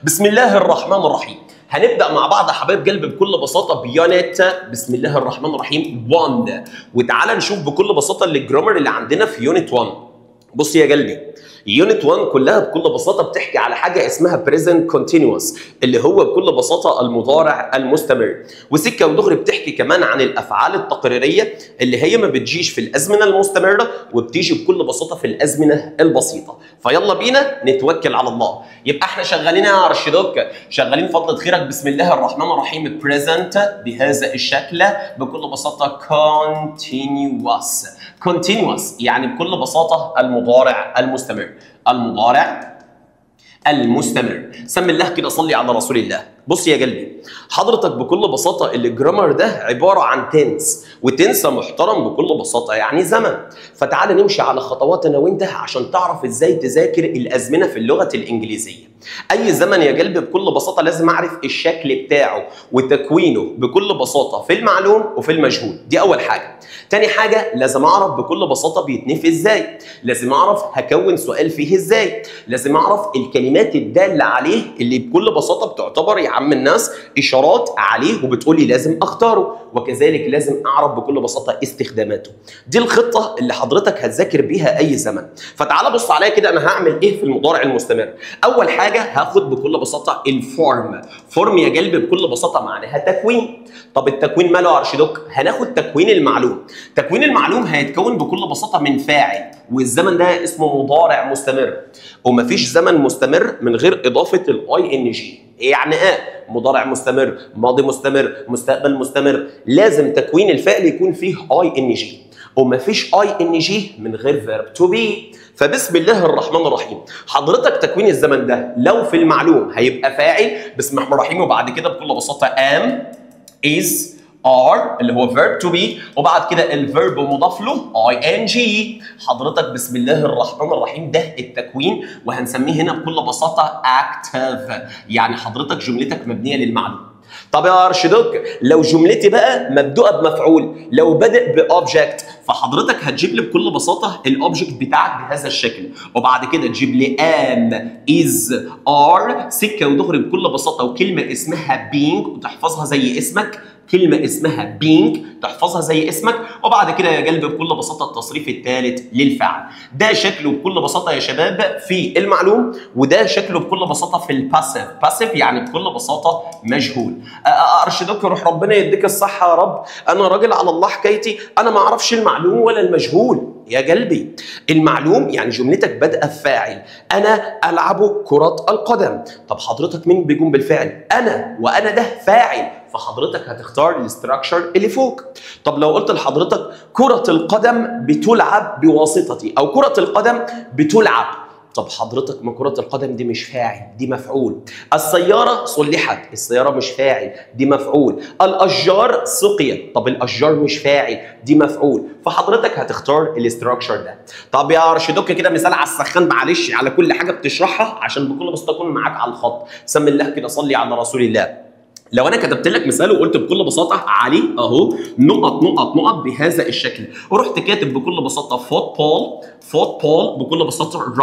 بسم الله الرحمن الرحيم. هنبدأ مع بعض يا حبايب قلب بكل بساطة بيونت بسم الله الرحمن الرحيم 1. وتعالى نشوف بكل بساطة الجرامر اللي عندنا في يونت 1. بص يا قلبي، يونت 1 كلها بكل بساطه بتحكي على حاجه اسمها present continuous اللي هو بكل بساطه المضارع المستمر، وسكه ودغري بتحكي كمان عن الافعال التقريريه اللي هي ما بتجيش في الازمنه المستمره وبتيجي بكل بساطه في الازمنه البسيطه. فيلا بينا نتوكل على الله. يبقى احنا شغالين يا ارشدوك، شغالين فضل خيرك بسم الله الرحمن الرحيم present بهذا الشكل بكل بساطه continuous يعني بكل بساطه المضارع المستمر. المضارع المستمر. سمي الله كده، صلي على رسول الله. بص يا قلبي، حضرتك بكل بساطه الجرامر ده عباره عن تنس، وتنس محترم بكل بساطه يعني زمن. فتعال نمشي على خطوات انا وانت عشان تعرف ازاي تذاكر الازمنه في اللغه الانجليزيه. اي زمن يا قلبي بكل بساطه لازم اعرف الشكل بتاعه وتكوينه بكل بساطه في المعلوم وفي المجهول. دي اول حاجه. تاني حاجه لازم اعرف بكل بساطه بيتنفي ازاي، لازم اعرف هكون سؤال فيه ازاي، لازم اعرف الكلمات الداله عليه اللي بكل بساطه بتعتبر يا عم الناس اشارات عليه وبتقولي لازم اختاره، وكذلك لازم اعرف بكل بساطه استخداماته. دي الخطه اللي حضرتك هتذاكر بيها اي زمن. فتعال بص عليا كده، انا هعمل ايه في المضارع المستمر. اول حاجه هاخد بكل بساطه الفورم. فورم يا قلبي بكل بساطه معناها تكوين. طب التكوين ماله يا ارشدوك؟ هناخد تكوين المعلوم. تكوين المعلوم هيتكون بكل بساطه من فاعل، والزمن ده اسمه مضارع مستمر، ومفيش زمن مستمر من غير اضافه الاي ان جي. يعني مضارع مستمر، ماضي مستمر، مستقبل مستمر، لازم تكوين الفعل يكون فيه اي ان جي، ومفيش اي ان جي من غير فيرب تو بي. فبسم الله الرحمن الرحيم، حضرتك تكوين الزمن ده لو في المعلوم هيبقى فاعل بسم الله الرحمن الرحيم، وبعد كده بكل بساطه am is are اللي هو verb to be، وبعد كده الفيرب مضاف له ing. حضرتك بسم الله الرحمن الرحيم ده التكوين، وهنسميه هنا بكل بساطه active، يعني حضرتك جملتك مبنيه للمعلوم. طب يا ارشدوك لو جملتي بقى مبدوءه بمفعول، لو بادئ باوبجكت، فحضرتك هتجيب لي بكل بساطه الاوبجكت بتاعك بهذا الشكل، وبعد كده تجيب لي am is are سكه ودغري بكل بساطه، وكلمه اسمها being وتحفظها زي اسمك، كلمة اسمها being تحفظها زي اسمك، وبعد كده يا قلبي بكل بساطة التصريف الثالث للفعل. ده شكله بكل بساطة يا شباب في المعلوم، وده شكله بكل بساطة في الباسيف. باسيف يعني بكل بساطة مجهول. أرشدك روح ربنا يديك الصحة يا رب، أنا راجل على الله حكايتي، أنا ما أعرفش المعلوم ولا المجهول. يا قلبي المعلوم يعني جملتك بادئه بفاعل، انا العب كرة القدم. طب حضرتك مين بيقوم بالفعل؟ انا، وانا ده فاعل، فحضرتك هتختار الاستراكشر اللي فوق. طب لو قلت لحضرتك كرة القدم بتلعب بواسطتي، او كرة القدم بتلعب، طب حضرتك ما كرة القدم دي مش فاعل، دي مفعول. السيارة صلحت، السيارة مش فاعل، دي مفعول. الأشجار سقيت، طب الأشجار مش فاعل، دي مفعول. فحضرتك هتختار الاستراكشر ده. طب يا ارشدوك كده مثال على السخان، معلش على كل حاجة بتشرحها عشان بكل بساطة أكون معاك على الخط. سمي الله كده، صلي على رسول الله. لو انا كتبت لك مثال وقلت بكل بساطه عليه اهو نقط نقط نقط بهذا الشكل، ورحت كاتب بكل بساطه فوتبول بكل بساطه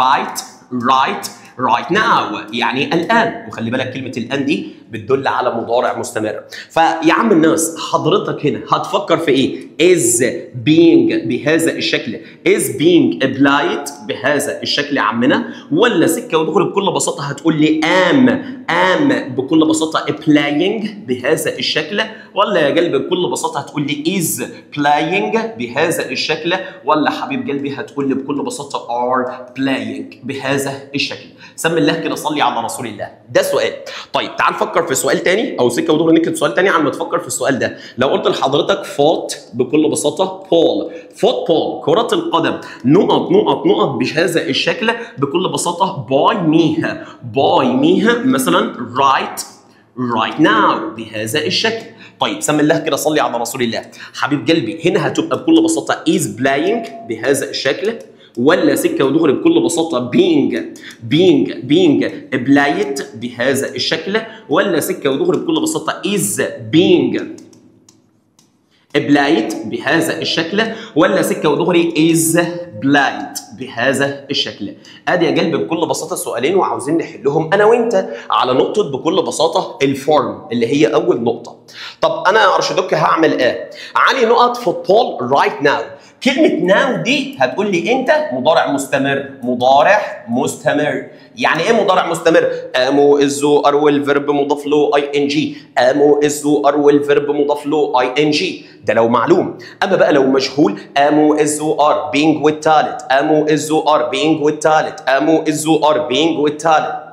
right now يعني الان، وخلي بالك كلمه الان دي بتدل على مضارع مستمر. فيا عم الناس حضرتك هنا هتفكر في ايه؟ is being بهذا الشكل، is being applied بهذا الشكل يا عمنا، ولا سكه ودغري بكل بساطه هتقول لي am بكل بساطه applying بهذا الشكل، ولا يا قلبي بكل بساطه هتقول لي is playing بهذا الشكل، ولا حبيب قلبي هتقول لي بكل بساطه are playing بهذا الشكل. سمي الله كده، صلي على رسول الله. ده سؤال. طيب تعال نفكر في سؤال تاني، او سكه ودغري نكتب سؤال تاني عن ما تفكر في السؤال ده. لو قلت لحضرتك فوت بكل بساطه فوتبول كره القدم نقط نقط نقط بهذا الشكل بكل بساطه باي ميها مثلا right now بهذا الشكل. طيب سمي الله كده، صلي على رسول الله. حبيب قلبي هنا هتبقى بكل بساطه is playing بهذا الشكل، ولا سكه ودغري بكل بساطه being applied بهذا الشكل، ولا سكه ودغري بكل بساطه is being بلايت بهذا الشكل ولا سكه ودغري از بلايت بهذا الشكل؟ ادي يا قلبي بكل بساطه سؤالين وعاوزين نحلهم انا وانت على نقطه بكل بساطه الفورم اللي هي اول نقطه. طب انا يا ارشدوك هعمل ايه؟ علي نقط فوتبول رايت ناو. كلمه ناو دي هتقول لي انت مضارع مستمر. مضارع مستمر يعني ايه مضارع مستمر؟ امو ازو ار والفيرب مضاف له اي ان جي. امو ازو ار والفيرب مضاف له اي ان جي ده لو معلوم. اما بقى لو مجهول امو ازو ار بينج والتالت. امو ازو ار بينج والتالت. امو ازو ار بينج والتالت.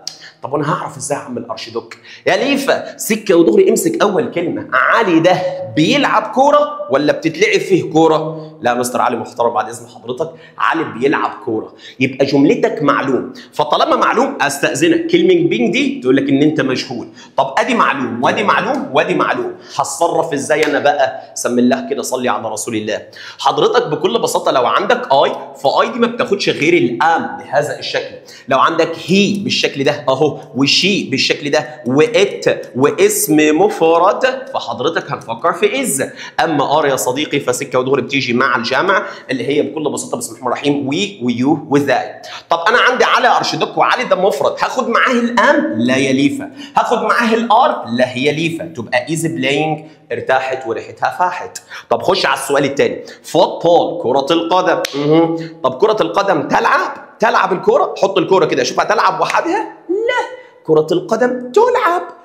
طب انا هعرف ازاي اعمل ارشدوك؟ يا ليفا سكه ودغري امسك اول كلمه. علي ده بيلعب كوره ولا بتتلعب فيه كوره؟ لا مستر علي محترم بعد اذن حضرتك، علي بيلعب كوره. يبقى جملتك معلوم، فطالما معلوم استاذنك كلمه بينج دي تقول لك ان انت مجهول. طب ادي معلوم وادي معلوم وادي معلوم، هتصرف ازاي انا بقى؟ سم الله كده صلي على رسول الله. حضرتك بكل بساطه لو عندك اي فاي دي ما بتاخدش غير الام بهذا الشكل. لو عندك هي بالشكل ده اهو وشي بالشكل ده وات واسم مفرد فحضرتك هتفكر في از. اما ار يا صديقي فسكه ودغري بتيجي مع الجمع اللي هي بكل بساطه بسم الله الرحمن الرحيم وي ويو وذاي. طب انا عندي علي ارشدوك وعلي ده مفرد هاخد معاه الام؟ لا يا ليفا. هاخد معاه الار؟ لا هي ليفا تبقى ايز بلاينج ارتاحت وريحتها فاحت. طب خش على السؤال الثاني. فوتبول كره القدم. طب كره القدم تلعب الكره. حط الكره كده شوف هتلعب وحدها؟ لا كره القدم تلعب.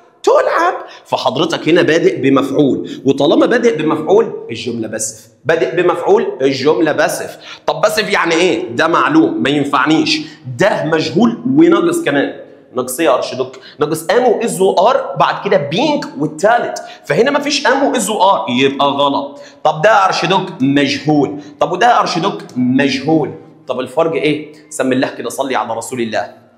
فحضرتك هنا بادئ بمفعول، وطالما بادئ بمفعول الجمله باسف. بادئ بمفعول الجمله باسف. طب باسف يعني ايه؟ ده معلوم ما ينفعنيش. ده مجهول وناقص كمان. ناقص ايه يا ارشدوك؟ ناقص امو ازو ار بعد كده بينج والتالت، فهنا ما فيش امو ازو ار يبقى غلط. طب ده يا ارشدوك مجهول. طب وده يا ارشدوك مجهول. طب الفرق ايه؟ سم الله كده صلي على رسول الله.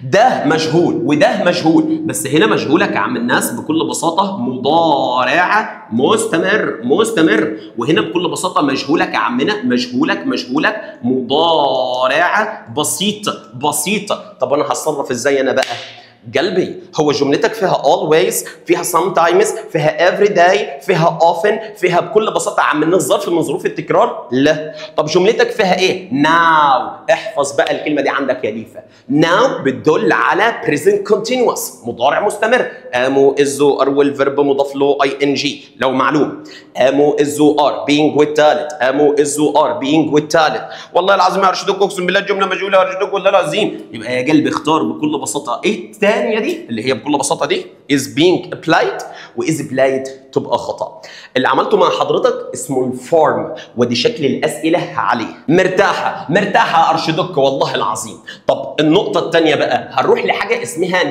ده مجهول وده مجهول، بس هنا مجهولك يا عم الناس بكل بساطه مضارع مستمر، وهنا بكل بساطه مجهولك يا عمنا مجهولك مضارع بسيط. طب انا هتصرف ازاي انا بقى؟ قلبي هو جملتك فيها always، فيها sometimes، فيها every day، فيها often، فيها بكل بساطه عم الناس ظرف من ظروف التكرار؟ لا. طب جملتك فيها ايه؟ now. احفظ بقى الكلمه دي عندك يا ليفا. now بتدل على present continuous مضارع مستمر. امو ازو ار والفيرب مضاف له اي ان جي لو معلوم. امو ازو ار being والتالت. امو ازو ار being والتالت. والله العظيم يا ارشدوك اقسم بالله الجمله مجهوله يا ارشدوك والله العظيم. يبقى يا قلبي اختار بكل بساطه ايه الثانيه دي اللي هي بكل بساطه دي is being applied و is applied تبقى خطا. اللي عملته مع حضرتك اسمه الفورم ودي شكل الاسئله عليه. مرتاحه يا ارشدوك والله العظيم. طب النقطه الثانيه بقى هنروح لحاجه اسمها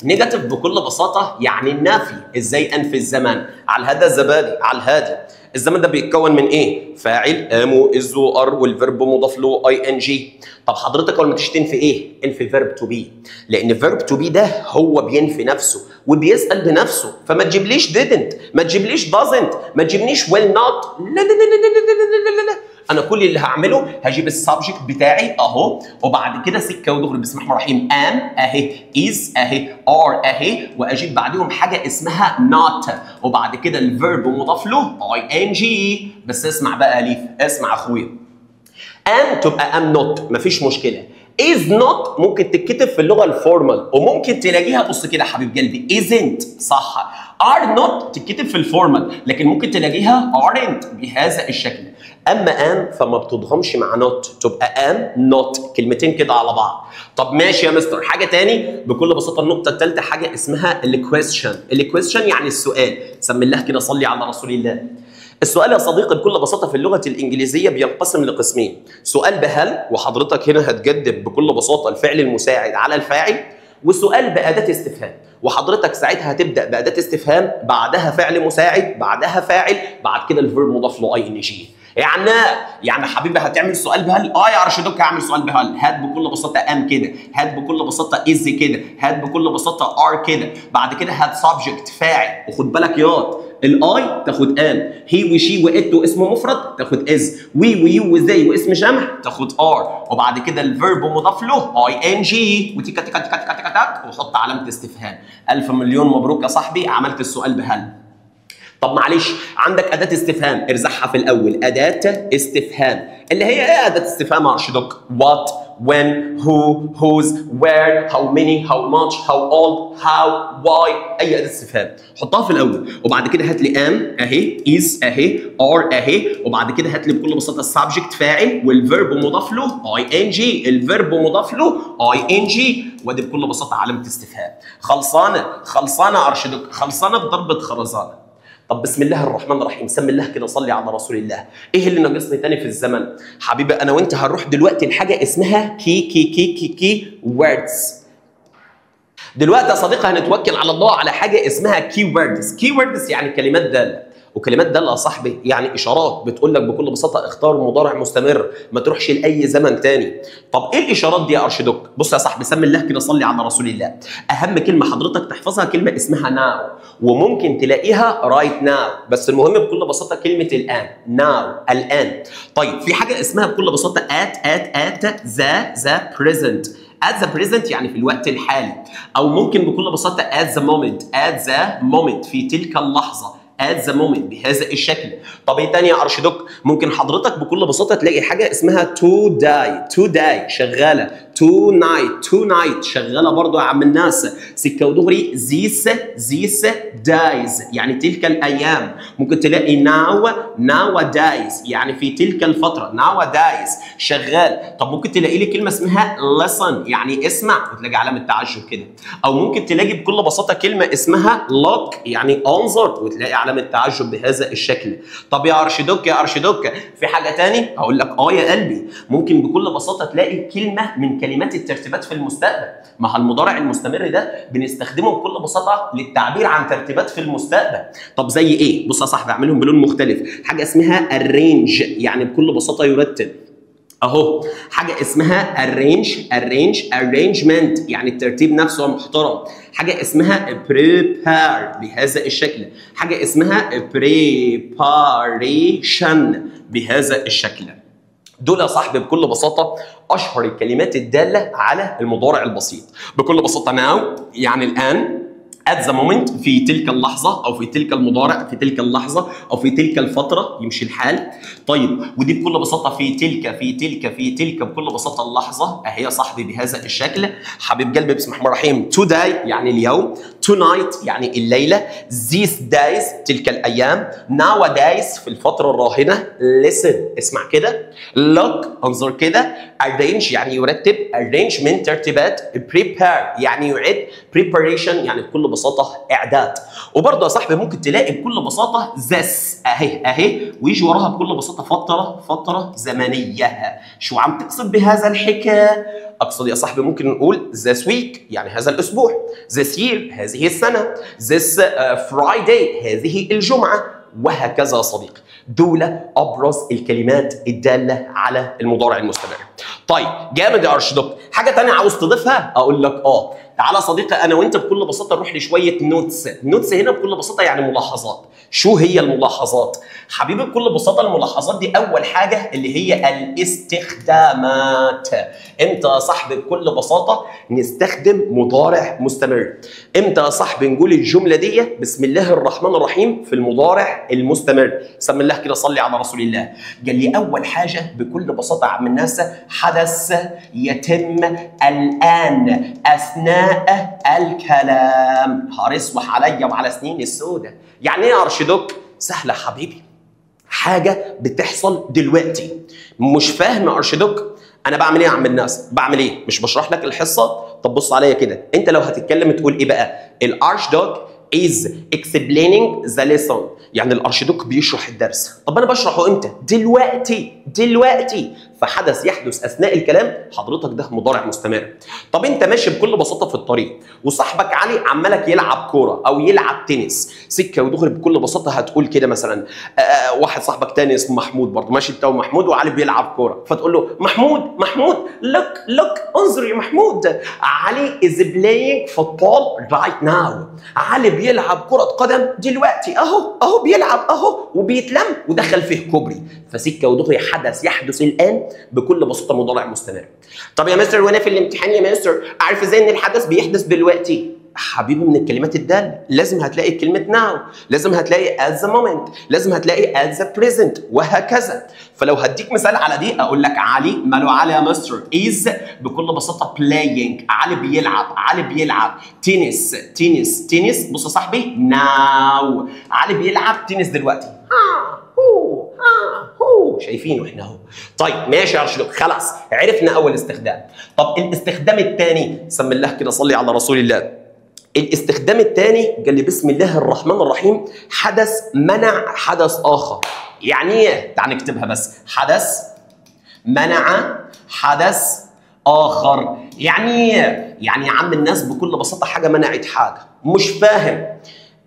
نيجاتيف بكل بساطه يعني النافي. ازاي انفي الزمان؟ على هذا الزبادي على الهادي. الزمن ده بيتكون من ايه؟ فاعل امو ازو ار والفيرب مضاف له اي ان جي. طب حضرتك اول ما تيجي تنفي ايه؟ انفي فيرب تو بي، لان فيرب تو بي ده هو بينفي نفسه وبيسال بنفسه، فما تجيبليش didn't، ما تجيبليش doesn't، ما تجيبليش will not. لا انا كل اللي هعمله هجيب السبجكت بتاعي اهو وبعد كده سكه ودغري بسم الله الرحمن الرحيم ام اهي از اهي ار اهي واجيب بعدهم حاجه اسمها not وبعد كده الفيرب مضاف له اي ان جي. بس اسمع بقى يا ليف، اسمع اخويا. ام تبقى ام نوت مفيش مشكله. is not ممكن تتكتب في اللغه الفورمال وممكن تلاقيها بص كده يا حبيب قلبي isn't صح. are not تتكتب في الفورمال لكن ممكن تلاقيها aren't بهذا الشكل. اما ان فما بتضغمش مع not تبقى ان not كلمتين كده على بعض. طب ماشي يا مستر حاجه تاني بكل بساطه. النقطه الثالثه حاجه اسمها الكويستشن يعني السؤال. سم الله كده صلي على رسول الله. السؤال يا صديقي بكل بساطه في اللغه الانجليزيه بينقسم لقسمين. سؤال بهل وحضرتك هنا هتجدد بكل بساطه الفعل المساعد على الفاعل، وسؤال باداه استفهام وحضرتك ساعتها هتبدا باداه استفهام بعدها فعل مساعد بعدها فاعل بعد كده الفيرب مضاف له اي ان جي. يعني حبيبي هتعمل سؤال بهل؟ يا ارشدوك هعمل سؤال بهل. هات بكل بساطه ام كده، هات بكل بساطه از كده، هات بكل بساطه ار كده، بعد كده هات سبجكت فاعل وخد بالك ياض الاي تاخد ام، هي وشي وات واسم مفرد تاخد از، وي ويو وذي واسم جمع تاخد ار، وبعد كده الفيرب مضاف له اي ان جي وتيكا تيكا تيكا تيكا تيكا وحط علامه استفهام. الف مليون مبروك يا صاحبي عملت السؤال بهل. طب معلش، عندك اداه استفهام، ارزعها في الاول، اداه استفهام اللي هي ايه؟ اداه استفهام يا ارشدوك. what when who whose where how many how much how old how why، اي اداه استفهام حطها في الاول، وبعد كده هات لي am اهي، is اهي، are اهي، وبعد كده هات لي بكل بساطه السبجكت فاعل والفيرب مضاف له ing، الفيرب مضاف له ing، وادي بكل بساطه علامه استفهام. خلصانه خلصانه يا ارشدوك، خلصانه بضربه خرزانه. طب بسم الله الرحمن الرحيم، سمي الله كده، صلي على رسول الله. ايه اللي ناقصني تاني في الزمن؟ حبيبي انا وانت هنروح دلوقتي لحاجه اسمها كي ووردز. دلوقتي يا صديقي هنتوكل على الله على حاجه اسمها كي ووردز. كي ووردز يعني كلمات داله، وكلمات داله يا صاحبي يعني اشارات بتقول لك بكل بساطه اختار مضارع مستمر، ما تروحش لاي زمن تاني. طب ايه الاشارات دي يا ارشدوك؟ بص يا صاحبي، سمي الله كده، صلي على رسول الله. اهم كلمه حضرتك تحفظها كلمه اسمها ناو، وممكن تلاقيها رايت ناو، بس المهم بكل بساطه كلمه الان، ناو الان. طيب في حاجه اسمها بكل بساطه at the present. at the present يعني في الوقت الحالي، او ممكن بكل بساطه at the moment في تلك اللحظه، at the moment بهذا الشكل. طب ايه تاني يا ارشدوك؟ ممكن حضرتك بكل بساطه تلاقي حاجه اسمها to die شغاله، to night شغاله برضو يا عم الناس، سكه ودغري. this days يعني تلك الايام. ممكن تلاقي nowadays يعني في تلك الفتره، nowadays شغال. طب ممكن تلاقي لي كلمه اسمها listen يعني اسمع، وتلاقي علامه تعجب كده. او ممكن تلاقي بكل بساطه كلمه اسمها look يعني انظر، وتلاقي علامه تعجب بهذا الشكل. طب يا ارشدوك في حاجه تاني؟ هقول لك يا قلبي، ممكن بكل بساطه تلاقي كلمه من كلمات الترتيبات في المستقبل. ما المضارع المستمر ده بنستخدمه بكل بساطه للتعبير عن ترتيبات في المستقبل. طب زي ايه؟ بص يا صاحبي اعملهم بلون مختلف. حاجه اسمها arrange يعني بكل بساطه يرتب اهو. حاجه اسمها arrangement يعني الترتيب نفسه محترم. حاجه اسمها prepare بهذا الشكل. حاجه اسمها preparation بهذا الشكل. دول يا صاحبي بكل بساطه اشهر الكلمات الداله على المضارع البسيط. بكل بساطه now يعني الان، at the moment في تلك اللحظة، أو في تلك المضارع في تلك اللحظة، أو في تلك الفترة يمشي الحال. طيب ودي بكل بساطة في تلك بكل بساطة اللحظة أهي يا صاحبي بهذا الشكل. حبيب قلبي بسم الله الرحمن الرحيم. today يعني اليوم، tonight يعني الليلة، these days تلك الأيام، nowadays في الفترة الراهنة، listen اسمع كده، look انظر كده، arrange يعني يرتب، arrangement ترتيبات، prepare يعني يعد، preparation يعني بكل بساطه اعداد. وبرضه يا صاحبي ممكن تلاقي بكل بساطه this اهي ويجي وراها بكل بساطه فتره زمنيه. شو عم تقصد بهذا الحكي؟ اقصد يا صاحبي ممكن نقول this week يعني هذا الاسبوع، this year هذه السنه، this Friday هذه الجمعه، وهكذا يا صديقي. دول ابرز الكلمات الداله على المضارع المستمر. طيب جامد يا ارشدوك. حاجه ثانيه عاوز تضيفها؟ اقول لك تعالى صديقي انا وانت بكل بساطه نروح لشويه نوتس هنا بكل بساطه يعني ملاحظات. شو هي الملاحظات؟ حبيبي بكل بساطه الملاحظات دي اول حاجه اللي هي الاستخدامات. امتى يا صاحبي بكل بساطه نستخدم مضارع مستمر؟ امتى يا صاحبي نقول الجمله دي بسم الله الرحمن الرحيم في المضارع المستمر؟ سمي الله كده، صلي على رسول الله. قال لي اول حاجه بكل بساطه يا عم الناس، حدث يتم الان اثناء الكلام. هرسوح عليا وعلى سنين السوداء. يعني ايه يا ارشدوك؟ سهله حبيبي، حاجه بتحصل دلوقتي. مش فاهم يا ارشدوك؟ انا بعمل ايه يا عم الناس؟ بعمل ايه؟ مش بشرح لك الحصه؟ طب بص عليا كده، انت لو هتتكلم تقول ايه بقى؟ الارشدوك is explaining the lesson يعني الارشدوك بيشرح الدرس. طب انا بشرحه امتى؟ دلوقتي. فحدث يحدث اثناء الكلام، حضرتك ده مضارع مستمر. طب انت ماشي بكل بساطه في الطريق وصاحبك علي عمالك يلعب كوره او يلعب تنس، سكه ودغري بكل بساطه هتقول كده مثلا واحد صاحبك تاني اسمه محمود برضه ماشي بتاعه محمود وعلي بيلعب كوره، فتقول له محمود لوك انظر يا محمود، علي is playing football right now. علي بيلعب كره قدم دلوقتي اهو بيلعب وبيتلم ودخل فيه كوبري. فسكه ودغري حدث يحدث الان بكل بساطه مضارع مستمر. طب يا مستر وانا في الامتحان يا مستر عارف ازاي ان الحدث بيحدث دلوقتي؟ حبيبي من الكلمات الدالة لازم هتلاقي كلمة now، لازم هتلاقي at the moment، لازم هتلاقي at the present وهكذا. فلو هديك مثال على دي اقول لك علي ماله علي يا مستر is بكل بساطة playing، علي بيلعب، علي بيلعب تنس تنس تنس. بص يا صاحبي now علي بيلعب تنس دلوقتي. هو شايفينه احنا اهو. طيب ماشي يا ارشدوك، خلاص عرفنا اول استخدام. طب الاستخدام الثاني، سم الله كده صلي على رسول الله. الاستخدام الثاني قال لي بسم الله الرحمن الرحيم حدث منع حدث اخر. يعني ايه؟ تعال نكتبها بس. حدث منع حدث اخر. يعني ايه؟ يعني يا عم الناس بكل بساطه حاجه منعت حاجه. مش فاهم.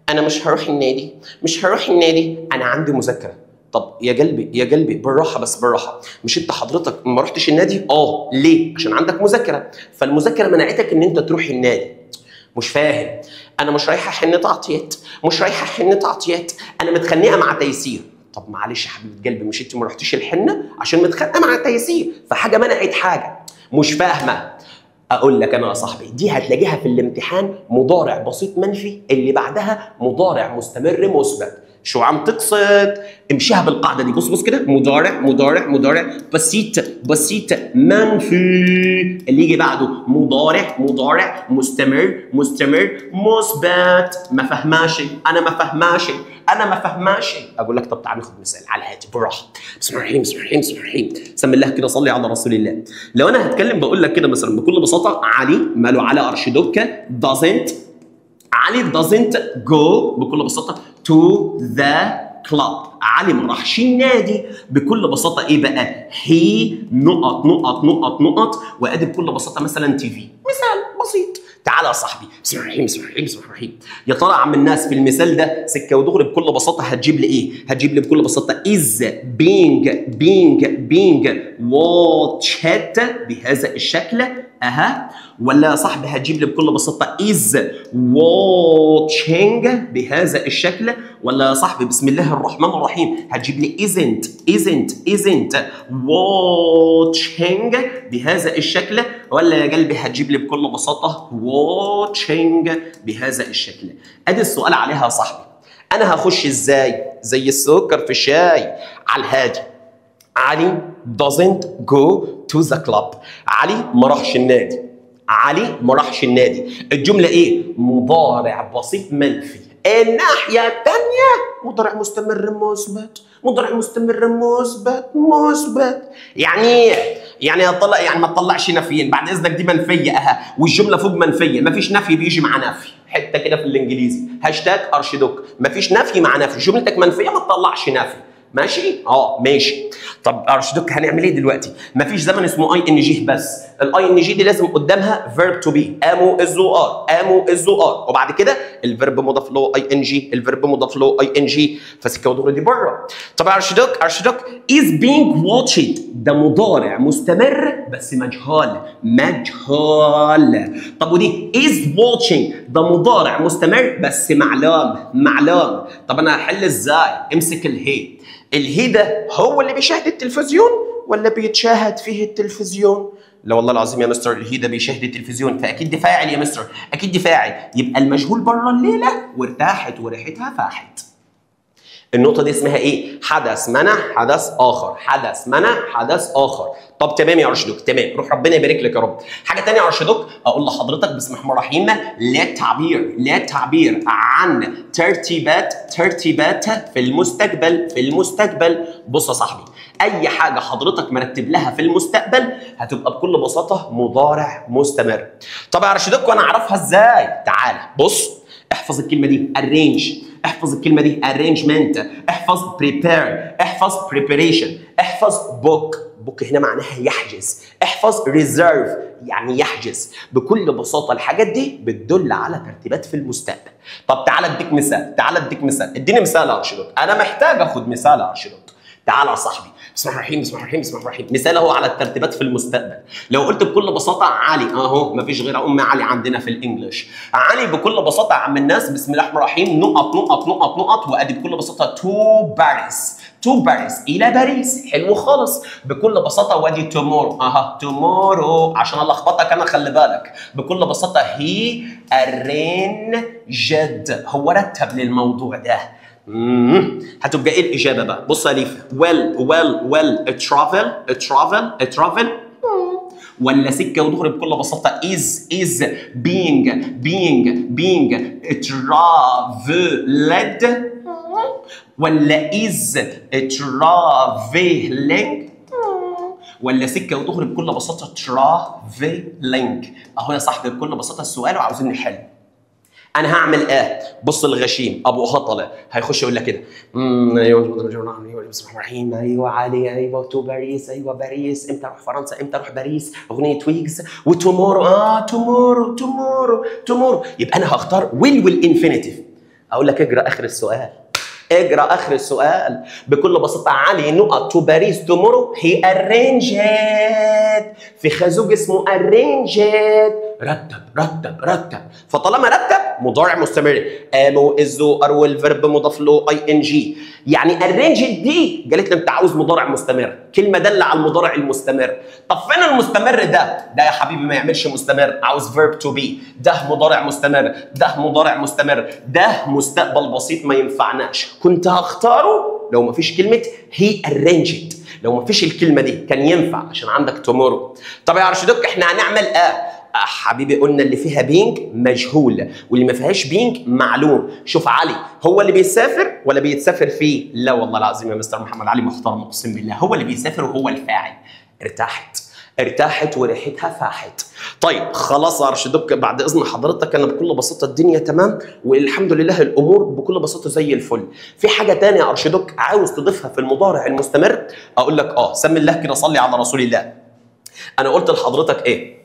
انا مش هروح النادي، مش هروح النادي، انا عندي مذاكره. طب يا قلبي يا قلبي بالراحه بس بالراحه، مش انت حضرتك ما رحتش النادي؟ ليه؟ عشان عندك مذاكره، فالمذاكره منعتك ان انت تروح النادي. مش فاهم. انا مش رايحه حنه عطيات، مش رايحه حنه عطيات، انا متخانقه مع تيسير. طب معلش يا حبيبه قلبي، مش انت ما رحتيش الحنه عشان متخانقه مع تيسير، فحاجه منعت حاجه. مش فاهمه. اقول لك انا يا صاحبي دي هتلاقيها في الامتحان مضارع بسيط منفي اللي بعدها مضارع مستمر مثبت. شو عم تقصد؟ امشيها بالقاعده دي. بص بص كده، مضارع مضارع مضارع بسيط بسيط منفي، اللي يجي بعده مضارع مضارع مستمر مستمر مثبت. ما فهماشي، انا ما فهماشي، انا ما فهماشي. اقول لك طب تعال ناخد مثال على الهاتف بالراحه. بسم الله الرحمن الرحيم، بسم الله الرحمن الرحيم، سم الله كده صلي على رسول الله. لو انا هتكلم بقول لك كده مثلا بكل بساطه علي ماله على ارشدوك doesn't، علي doesn't go بكل بساطه to the club. علي ما راحش النادي. بكل بساطه ايه بقى؟ هي نقط نقط نقط نقط، وادي بكل بساطه مثلا تي في. مثال بسيط. تعالى يا صاحبي، بسم الله الرحمن الرحيم، بسم الله الرحمن الرحيم، بسم الله الرحمن الرحيم. يا ترى عم الناس في المثال ده سكه ودغري بكل بساطه هتجيب لي ايه؟ هتجيب لي بكل بساطه is being watched بهذا الشكل. ولا يا صاحبي هتجيب لي بكل بساطه is watching بهذا الشكل. ولا يا صاحبي بسم الله الرحمن الرحيم هتجيب لي isn't watching بهذا الشكل. ولا يا قلبي هتجيب لي بكل بساطه watching بهذا الشكل. ادي السؤال عليها يا صاحبي. انا هخش ازاي؟ زي السكر في الشاي على الهادي. علي doesn't go to the club. علي ما راحش النادي. علي ما راحش النادي. الجمله ايه؟ مضارع بسيط منفي. الناحيه الثانيه مضارع مستمر مثبت، مضارع مستمر مثبت. يعني ايه؟ يعني اطلع، يعني ما تطلعش نفيين بعد اذنك، دي منفيه والجمله فوق منفيه، ما فيش نفي بيجي مع نفي. حته كده في الانجليزي هاشتاج ارشدوك، ما فيش نفي مع نفي، جملتك منفيه ما تطلعش نفي. ماشي؟ ماشي. طب ارشدوك هنعمل ايه دلوقتي؟ مفيش زمن اسمه اي ان جي بس، الاي ان جي دي لازم قدامها فيرب تو بي، امو ازو ار، امو ازو ار، وبعد كده الفيرب مضاف له اي ان جي، الفيرب مضاف له اي ان جي، فسكه ودغري دي بره. طب ارشدوك از بينج واتشد ده مضارع مستمر بس مجهول. طب ودي از واتشنج ده مضارع مستمر بس معلوم. طب انا هحل ازاي؟ امسك الهي ده هو اللي بيشاهد التلفزيون ولا بيتشاهد فيه التلفزيون؟ لا والله العظيم يا مستر الهي ده بيشاهد التلفزيون، فاكيد دي فاعل يا مستر، اكيد دي فاعل. يبقى المجهول بره الليله وارتاحت وريحتها فاحت. النقطة دي اسمها ايه؟ حدث منع حدث آخر، حدث منع حدث آخر. طب تمام يا ارشدوك، تمام، روح ربنا يبارك لك يا رب. حاجة تانية يا ارشدوك اقول لحضرتك بسم الله الرحمن الرحيم، لا تعبير عن ترتيبات في المستقبل. بص يا صاحبي، اي حاجة حضرتك مرتب لها في المستقبل هتبقى بكل بساطة مضارع مستمر. طب يا ارشدوك وانا اعرفها ازاي؟ تعالى بص، احفظ الكلمة دي arrange، احفظ الكلمة دي arrangement، احفظ prepare، احفظ preparation، احفظ book هنا معناها يحجز، احفظ reserve يعني يحجز. بكل بساطة الحاجات دي بتدل على ترتيبات في المستقبل. طب تعال اديك مثال، اديني مثال يا ارشدوك، انا محتاج اخد مثال يا ارشدوك. تعال يا صاحبي، بسم الله الرحمن الرحيم، مثال اهو على الترتيبات في المستقبل. لو قلت بكل بساطه علي اهو، مفيش غير علي عندنا في الانجليش. علي بكل بساطه يا عم الناس بسم الله الرحمن الرحيم نقط، وادي بكل بساطه تو to باريس، الى باريس. حلو خالص. بكل بساطه وادي tomorrow، tomorrow عشان الخبطك انا، خلي بالك. بكل بساطه he arranged، هو رتب للموضوع ده. هتبقى ايه الاجابه بقى؟ بص يا ليفا، well travel ولا سكه ودغري بكل بساطه is being traveled ولا is traveling ولا سكه ودغري بكل بساطه traveling. اهو يا صاحبي بكل بساطه السؤال وعاوزين نحل. انا هعمل بص الغشيم ابو هطله هيخش يقول لك كده بسم الله الرحمن الرحيم، ايوه علي، ايوه تو باريس، ايوه باريس، امتى اروح فرنسا، امتى اروح باريس، اغنيه ويجز وتومورو، تومورو. يبقى انا هختار والانفينيتيف. اقول لك اقرا اخر السؤال، اقرا اخر السؤال. بكل بساطه علي نقط تو باريس تومورو هي ارينجد، في خازوق اسمه ارينجد، رتب. فطالما رتب مضارع مستمر، قاموا الزو ار الفيرب مضاف له اي ان جي. يعني ارينجد دي قالت لي انت عاوز مضارع مستمر، كلمه دل على المضارع المستمر. طب فين المستمر ده يا حبيبي ما يعملش مستمر، عاوز فيرب تو بي. ده مضارع مستمر، ده مضارع مستمر، ده مستقبل بسيط ما ينفعناش. كنت هختاره لو ما فيش كلمه هي ارينجد، لو ما فيش الكلمه دي كان ينفع عشان عندك تومورو. طب يا ارشدوك احنا هنعمل حبيبي قلنا اللي فيها بينج مجهول واللي ما فيهاش بينج معلوم. شوف علي هو اللي بيسافر ولا بيتسافر فيه؟ لا والله العظيم يا مستر محمد علي محترم اقسم بالله، هو اللي بيسافر وهو الفاعل. ارتاحت وريحتها فاحت. طيب خلاص يا ارشدوك بعد اذن حضرتك انا بكل بساطه الدنيا تمام والحمد لله الامور بكل بساطه زي الفل. في حاجه ثانيه يا ارشدوك عاوز تضيفها في المضارع المستمر؟ اقول لك سمي الله كده صلي على رسول الله. انا قلت لحضرتك ايه؟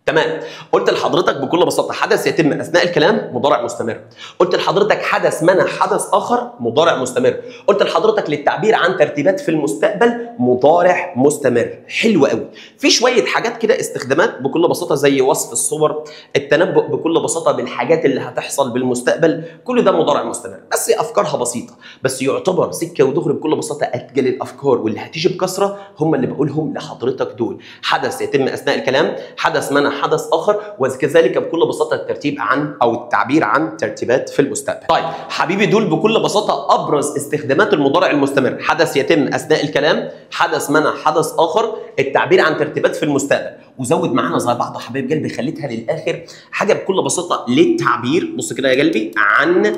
تمام. قلت لحضرتك بكل بساطه حدث يتم اثناء الكلام مضارع مستمر. قلت لحضرتك حدث منع حدث اخر مضارع مستمر. قلت لحضرتك للتعبير عن ترتيبات في المستقبل مضارع مستمر. حلو قوي. في شويه حاجات كده استخدامات بكل بساطه زي وصف الصور، التنبؤ بكل بساطه بالحاجات اللي هتحصل بالمستقبل، كل ده مضارع مستمر بس افكارها بسيطه، بس يعتبر سكه ودغري بكل بساطه اتقل الافكار واللي هتيجي بكثره هم اللي بقولهم لحضرتك دول. حدث يتم اثناء الكلام، حدث منع حدث اخر، وكذلك بكل بساطه الترتيب عن او التعبير عن ترتيبات في المستقبل. طيب حبيبي دول بكل بساطه ابرز استخدامات المضارع المستمر. حدث يتم اثناء الكلام، حدث منع حدث اخر، التعبير عن ترتيبات في المستقبل. وزود معانا زي بعض حبايب قلبي خليتها للاخر حاجه بكل بساطه للتعبير. بص كده يا قلبي عن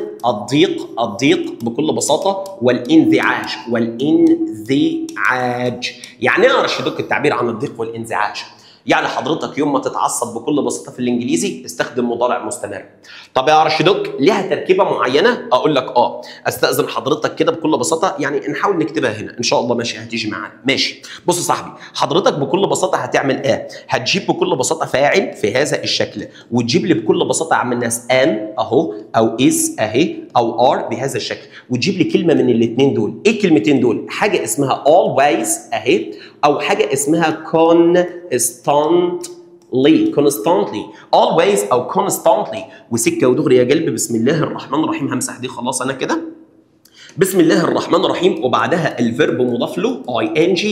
الضيق بكل بساطه والانزعاج. يعني ايه يا ارشدوك التعبير عن الضيق والانزعاج؟ يعني حضرتك يوم ما تتعصب بكل بساطه في الانجليزي استخدم مضارع مستمر. طب يا ارشدوك ليها تركيبه معينه؟ اقول لك استاذن حضرتك كده بكل بساطه يعني نحاول نكتبها هنا ان شاء الله. ماشي هتيجي معانا ماشي. بص يا صاحبي حضرتك بكل بساطه هتعمل هتجيب بكل بساطه فاعل في هذا الشكل، وتجيب لي بكل بساطه عم الناس اهو او اس اهي او ار بهذا الشكل، وتجيب لي كلمه من الاثنين دول. ايه الكلمتين دول؟ حاجه اسمها always اهي او حاجه اسمها constantly always او constantly. وسكه ودغري يا قلبي بسم الله الرحمن الرحيم. همسح دي خلاص انا كده. بسم الله الرحمن الرحيم وبعدها الفيرب مضاف له ing.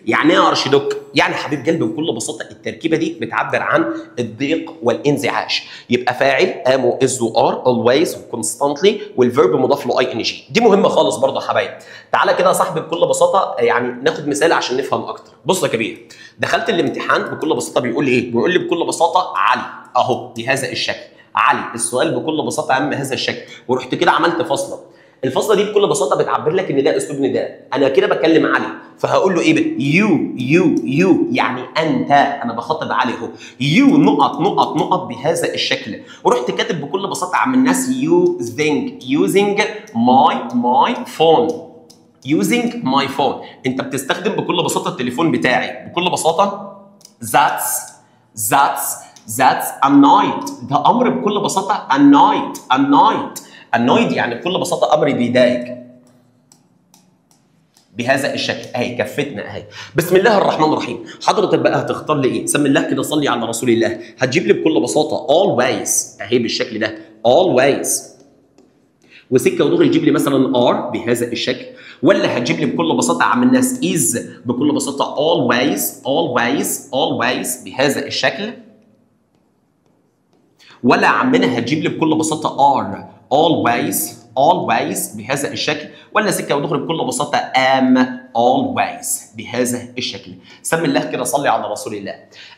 يعني ايه يا ارشدوك؟ يعني حبيب قلبي بكل بساطه التركيبه دي بتعبر عن الضيق والانزعاج. يبقى فاعل ام از ار always وكونستانتلي والفيرب مضاف له ing. دي مهمه خالص برضه يا حبايب. تعالى كده يا صاحبي بكل بساطه يعني ناخد مثال عشان نفهم اكتر. بص يا كبير دخلت الامتحان بكل بساطه بيقول لي ايه؟ بيقول لي بكل بساطه علي اهو بهذا الشكل. علي السؤال بكل بساطه عم هذا الشكل، ورحت كده عملت فاصله. الفاصله دي بكل بساطه بتعبر لك ان ده اسلوب نداء. انا كده بكلم علي فهقول له ايه بقى؟ يو يعني انت. انا بخاطب علي اهو. يو نقط بهذا الشكل، ورحت كاتب بكل بساطه عم الناس using my phone. using my phone انت بتستخدم بكل بساطه التليفون بتاعي. بكل بساطه that's annoyed. ده امر بكل بساطه annoyed يعني بكل بساطه امر بيضايق بهذا الشكل. اهي كفتنا اهي. بسم الله الرحمن الرحيم. حضرتك بقى هتختار لي ايه؟ سمي الله كده صلي على رسول الله. هتجيب لي بكل بساطه always اهي بالشكل ده always وسكه ودغري يجيب لي مثلا ار بهذا الشكل، ولا هتجيب لي بكل بساطه يا عم الناس از بكل بساطه always always always بهذا الشكل، ولا يا عمنا هتجيب لي بكل بساطه ار always always بهذا الشكل، ولا سكه ودغري بكل بساطه am always بهذا الشكل. سمي الله كده، صلي على رسول الله.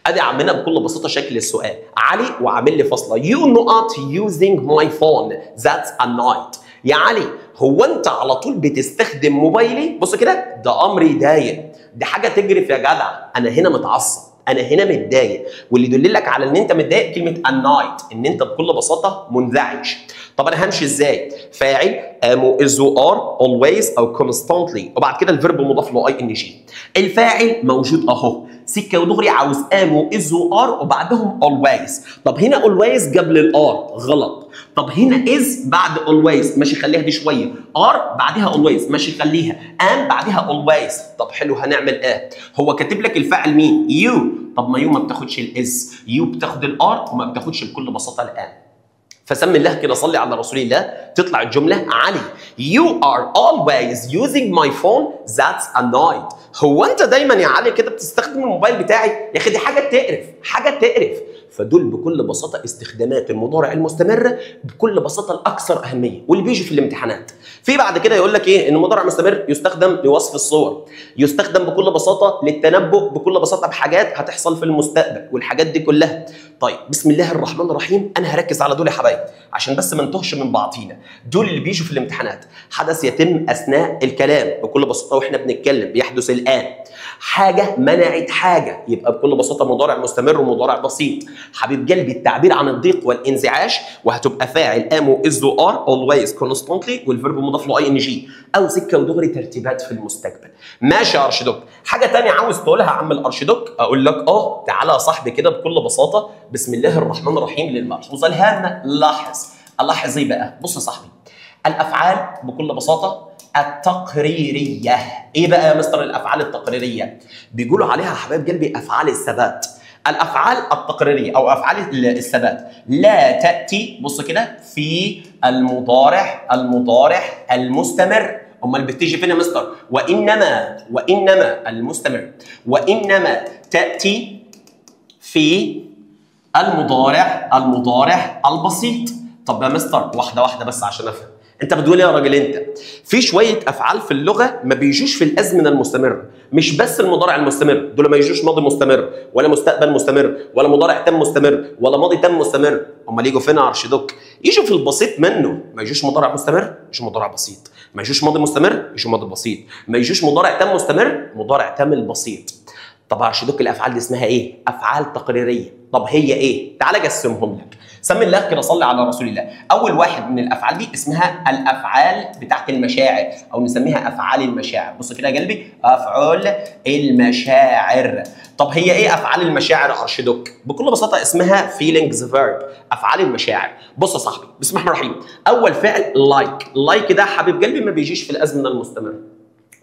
ادي عمنا بكل بساطه شكل السؤال. علي وعامل لي فاصله you not using my phone that's a night. يا علي هو انت على طول بتستخدم موبايلي؟ بص كده، ده امر يضايق، دي حاجه تجرف يا جدع، انا هنا متعصب، انا هنا متضايق، واللي يدللك على ان انت متضايق كلمه النايت، ان انت بكل بساطه منزعج. طب انا همشي ازاي؟ فاعل ام از ار اولويز او كونستانتلي، وبعد كده الفيرب مضاف له اي ان جي. الفاعل موجود اهو، سكه ودغري عاوز ام واز وار وبعدهم اولويز. طب هنا اولويز قبل الار غلط، طب هنا از بعد اولويز ماشي، خليها دي شويه، ار بعدها اولويز ماشي خليها، ام بعدها اولويز. طب حلو، هنعمل ايه؟ هو كاتب لك الفاعل مين؟ يو. طب ما يو ما بتاخدش الاز، يو بتاخد الار وما بتاخدش بكل بساطه الان. فسمي الله كده، صلي على رسول الله، تطلع الجمله علي you are always using my phone that's a night. هو انت دايما يا علي كده بتستخدم الموبايل بتاعي؟ يا اخي دي حاجه تقرف، حاجه تقرف. فدول بكل بساطه استخدامات المضارع المستمر بكل بساطه الاكثر اهميه واللي بيجي في الامتحانات. في بعد كده يقول لك ايه؟ ان المضارع المستمر يستخدم لوصف الصور، يستخدم بكل بساطه للتنبؤ بكل بساطه بحاجات هتحصل في المستقبل والحاجات دي كلها. طيب بسم الله الرحمن الرحيم، انا هركز على دول يا حبايبي عشان بس ما نتوهش من بعضينا. دول اللي بيجوا في الامتحانات. حدث يتم اثناء الكلام بكل بساطه واحنا بنتكلم، بيحدث الان. حاجه منعت حاجه، يبقى بكل بساطه مضارع مستمر ومضارع بسيط. حبيب قلبي التعبير عن الضيق والانزعاج، وهتبقى فاعل ام واز وار اولويز كونستانتلي والفيرب مضاف له اي ان جي، او سكه ودغري ترتيبات في المستقبل. ماشي يا ارشدوك. حاجه ثانيه عاوز تقولها يا عم الارشدوك؟ اقول لك تعالى يا صاحبي كده بكل بساطه، بسم الله الرحمن الرحيم، للملحوظه الهامه. لاحظ ايه بقى؟ بص يا صاحبي، الافعال بكل بساطه التقريريه. ايه بقى يا مستر الافعال التقريريه؟ بيقولوا عليها يا حبايب قلبي افعال الثبات. الافعال التقريريه او افعال الثبات لا تاتي، بص كده، في المضارع المستمر. امال بتيجي فين يا مستر؟ وانما المستمر، وانما تاتي في المضارع البسيط. طب يا مستر واحده واحده بس عشان افهم، انت بتقول ايه يا راجل؟ انت في شويه افعال في اللغه ما بيجوش في الازمنه المستمره، مش بس المضارع المستمر، دول ما يجوش ماضي مستمر ولا مستقبل مستمر ولا مضارع تام مستمر ولا ماضي تام مستمر. امال يجوا فين يا ارشدوك؟ يجوا في البسيط منه. ما يجوش مضارع مستمر، يجوا مضارع بسيط. ما يجوش ماضي مستمر، يجوا ماضي بسيط. ما يجوش مضارع تام مستمر، مضارع تام البسيط. طب يا ارشدوك الافعال دي اسمها ايه؟ افعال تقريريه. طب هي ايه؟ تعالى اقسمهم لك. سمي الله كده، صلي على رسول الله. اول واحد من الافعال دي اسمها الافعال بتاعت المشاعر، او نسميها افعال المشاعر. بص كده يا قلبي، افعال المشاعر. طب هي ايه افعال المشاعر يا ارشدوك؟ بكل بساطه اسمها فيلينجز فيرب، افعال المشاعر. بص يا صاحبي، بسم الله الرحمن الرحيم. اول فعل لايك ده حبيب قلبي ما بيجيش في الازمنه المستمره.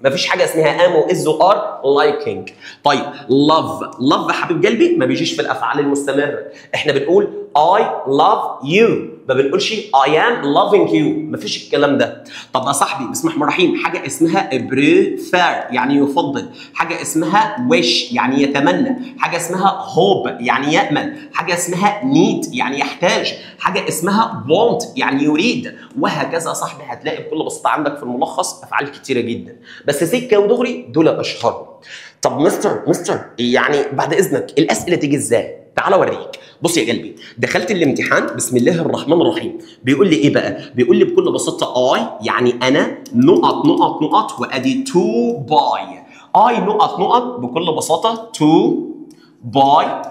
مفيش حاجه اسمها ام واز وار لايكينج. طيب لاف حبيب قلبي ما بيجيش في الافعال المستمره. احنا بنقول I love you، ما بنقولش I am loving you، مفيش الكلام ده. طب يا صاحبي بسم الله الرحمن الرحيم، حاجه اسمها prefer يعني يفضل، حاجه اسمها wish يعني يتمنى، حاجه اسمها hope يعني يامل، حاجه اسمها need يعني يحتاج، حاجه اسمها want يعني يريد، وهكذا يا صاحبي. هتلاقي بكل بساطه عندك في الملخص افعال كتيره جدا، بس سكه ودغري دول اشهرهم. طب مستر يعني بعد اذنك الاسئله تيجي ازاي؟ تعال اوريك. بص يا قلبي، دخلت الامتحان بسم الله الرحمن الرحيم، بيقول لي ايه بقى؟ بيقول لي بكل بساطه اي يعني انا نقط وادي تو باي. اي نقط بكل بساطه تو باي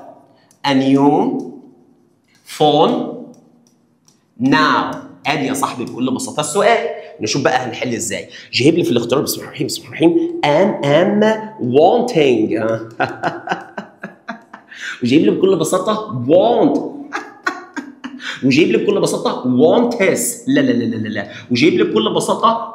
a new phone now. ادي يا صاحبي بكل بساطه السؤال. نشوف بقى هنحل ازاي. جايب لي في الاختيار بسم الله الرحمن الرحيم am wanting وجايب لي بكل بساطه want وجايب لي بكل بساطه wants لا وجايب لي بكل بساطه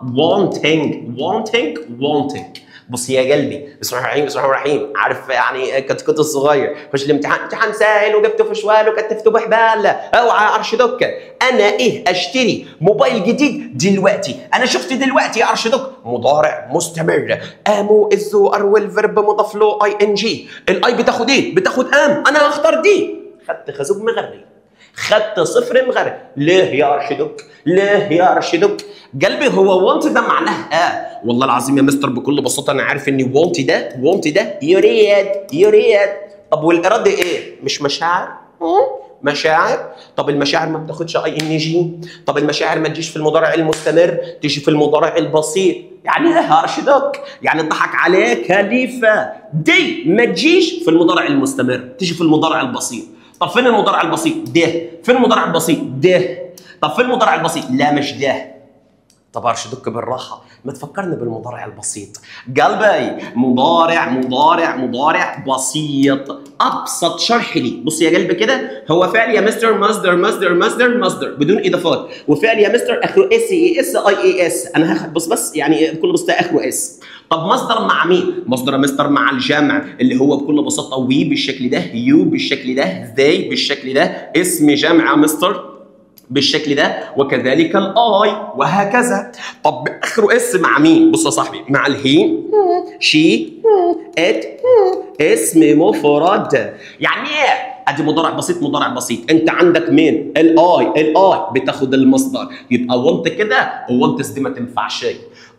wanting. بص يا قلبي، بسم الله الرحمن الرحيم، عارف يعني كنت الصغير خش الامتحان، امتحان سهل وجبته في شوال وكتفته بحبال، اوعى ارشدك انا اشتري موبايل جديد دلوقتي. انا شفت دلوقتي يا ارشدك مضارع مستمر، امو الزوار والفيرب مضاف له اي ان جي، الاي بتاخد ايه؟ بتاخد ام، انا هختار دي. خدت خازوق مغري، خدت صفر مغرب. ليه يا ارشدك؟ ليه يا ارشدك؟ قلبي هو وانت ده معناه والله العظيم يا مستر بكل بساطه انا عارف ان وانت ده يريد. طب والاراده ايه؟ مش مشاعر؟ مشاعر. طب المشاعر ما بتاخدش اي ان جي. طب المشاعر ما تجيش في المضارع المستمر، تيجي في المضارع البسيط. يعني ايه يا ارشدك؟ يعني ضحك عليك خليفه، دي ما تجيش في المضارع المستمر، تيجي في المضارع البسيط. طب فين المضارع البسيط؟ ده. فين المضارع البسيط؟ ده. طب فين المضارع البسيط؟ لا مش ده. طب ارشدك بالراحه، ما تفكرني بالمضارع البسيط. قلبي مضارع بسيط، ابسط شرح لي. بص يا قلبي كده، هو فعل يا مستر مصدر بدون اضافات، وفعل يا مستر اخره اس اي اس اي اي اس. انا هاخد بص يعني بكل بساطه اخره اس. طب مصدر مع مين؟ مصدر يا مستر مع الجمع، اللي هو بكل بساطه وي بالشكل ده، يو بالشكل ده، ذي بالشكل ده، اسم جمع يا مستر بالشكل ده، وكذلك الاي وهكذا. طب اخره اس مع مين؟ بص يا صاحبي، مع الهي، شي، ات، اسم مفرد. يعني ايه؟ ادي مضارع بسيط. انت عندك مين؟ الاي بتاخد المصدر، يبقى وانت كده وانت دي ما تنفعش.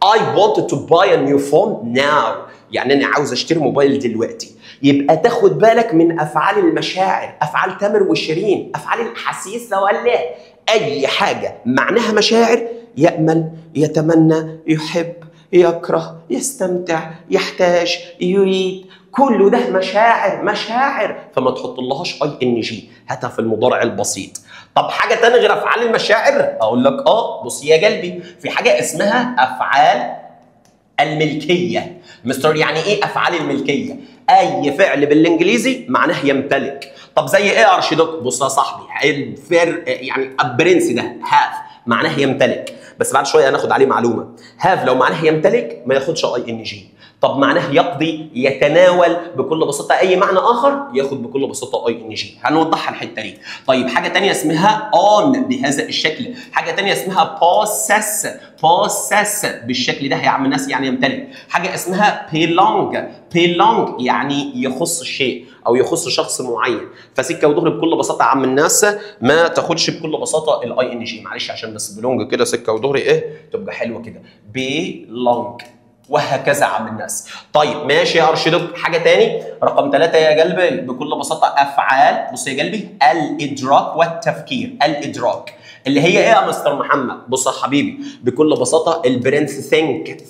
I wanted to buy a new phone now، يعني انا عاوز اشتري موبايل دلوقتي. يبقى تاخد بالك من افعال المشاعر، افعال تامر وشيرين، افعال الحسيسه ولا اي حاجه معناها مشاعر. يامل، يتمنى، يحب، يكره، يستمتع، يحتاج، يريد، كله ده مشاعر، فما تحطلهاش اي ان جي، هاتها في المضارع البسيط. طب حاجه ثانيه غير افعال المشاعر؟ اقول لك بص يا قلبي، في حاجه اسمها افعال الملكيه. مستر يعني ايه افعال الملكيه؟ اي فعل بالانجليزي معناه يمتلك. طب زي ايه يا ارشدك؟ بص يا صاحبي، الفر يعني البرنس ده هاف معناه يمتلك، بس بعد شويه هناخد عليه معلومه. هاف لو معناه يمتلك ما ياخدش اي ان جي. طب معناه يقضي، يتناول، بكل بساطه اي معنى اخر ياخد بكل بساطه اي ان جي. هنوضحها الحته دي. طيب حاجه ثانيه اسمها اون بهذا الشكل، حاجه ثانيه اسمها بوسس بالشكل ده يا عم الناس، يعني يمتلك. حاجه اسمها belong يعني يخص الشيء او يخص شخص معين. فسكه ودغري بكل بساطه يا عم الناس ما تاخدش بكل بساطه الاي ان جي، معلش عشان بس بلونج كده سكه ودغري تبقى حلوه كده. belong وهكذا عم الناس. طيب ماشي يا ارشدك. حاجه تاني رقم 3 يا قلبي بكل بساطه افعال، بص يا قلبي، الادراك والتفكير. الادراك اللي هي ايه يا مستر محمد؟ بص يا حبيبي بكل بساطه البرنس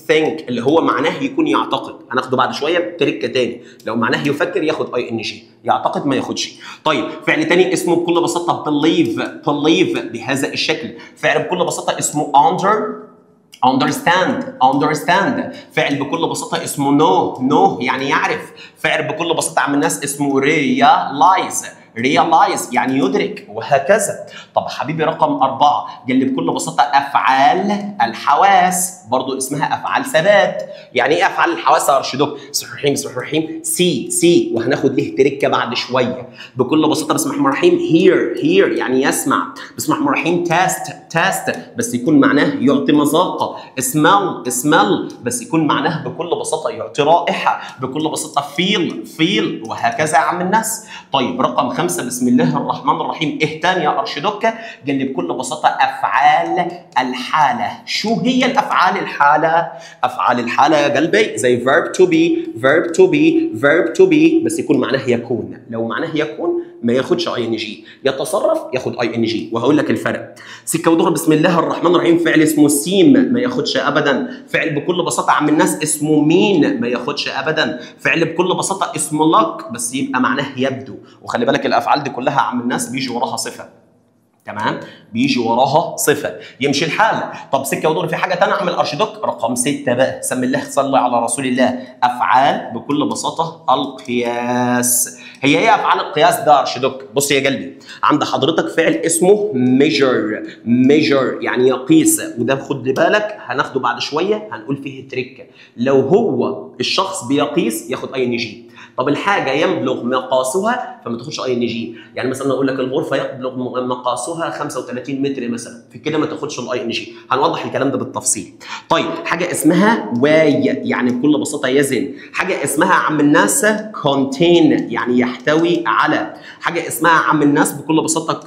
ثينك اللي هو معناه يكون يعتقد، هناخده بعد شويه بتركه تاني. لو معناه يفكر ياخد اي ان جي، يعتقد ما ياخدش. طيب فعل تاني اسمه بكل بساطه believe بهذا الشكل. فعل بكل بساطه اسمه understand. فعل بكل بساطة اسمه know يعني يعرف. فعل بكل بساطة عم الناس اسمه realize يعني يدرك وهكذا. طب حبيبي رقم 4 قال لي بكل بساطة أفعال الحواس، برضو اسمها أفعال ثبات. يعني إيه أفعال الحواس يا أرشدك؟ بسم الله الرحمن الرحيم سي وهناخد ليه تركة بعد شوية. بكل بساطة بسم الله الرحمن الرحيم hear يعني يسمع. بسم الله الرحمن الرحيم taste بس يكون معناه يعطي مذاقة. smell بس يكون معناه بكل بساطة يعطي رائحة. بكل بساطة feel وهكذا يا عم الناس. طيب رقم 5 بسم الله الرحمن الرحيم تاني يا ارشدك قال لي بكل بساطه افعال الحاله. شو هي الافعال الحاله؟ افعال الحاله يا قلبي زي verb to be بس يكون معناه يكون. لو معناه يكون ما ياخدش اي ان جي، يتصرف ياخد اي ان جي. وهقول لك الفرق سكه ودغري. بسم الله الرحمن الرحيم فعل اسمه سيم ما ياخدش ابدا. فعل بكل بساطه عم الناس اسمه مين ما ياخدش ابدا. فعل بكل بساطه اسمه لك بس يبقى معناه يبدو. وخلي بالك الافعال دي كلها عم الناس بيجي وراها صفه. تمام، بيجي وراها صفه، يمشي الحال. طب سكه ودغري في حاجه ثانيه اعمل ارشيدوك رقم 6 بقى، سمي الله صلي على رسول الله. افعال بكل بساطه القياس. هي ايه افعال القياس ده ارشيدوك؟ بص يا قلبي، عند حضرتك فعل اسمه ميجر، ميجر يعني يقيس، وده خد بالك هناخده بعد شويه هنقول فيه تريك. لو هو الشخص بيقيس ياخد اي ان جي. طب الحاجه يبلغ مقاسها فما تاخدش اي ان جي، يعني مثلا اقول لك الغرفه يبلغ مقاسها 35 متر مثلا، في كده ما تاخدش الاي ان جي. هنوضح الكلام ده بالتفصيل. طيب حاجه اسمها واي يعني بكل بساطه يزن، حاجه اسمها عم الناس كونتين يعني يحتوي على، حاجه اسمها عم الناس بكل بساطه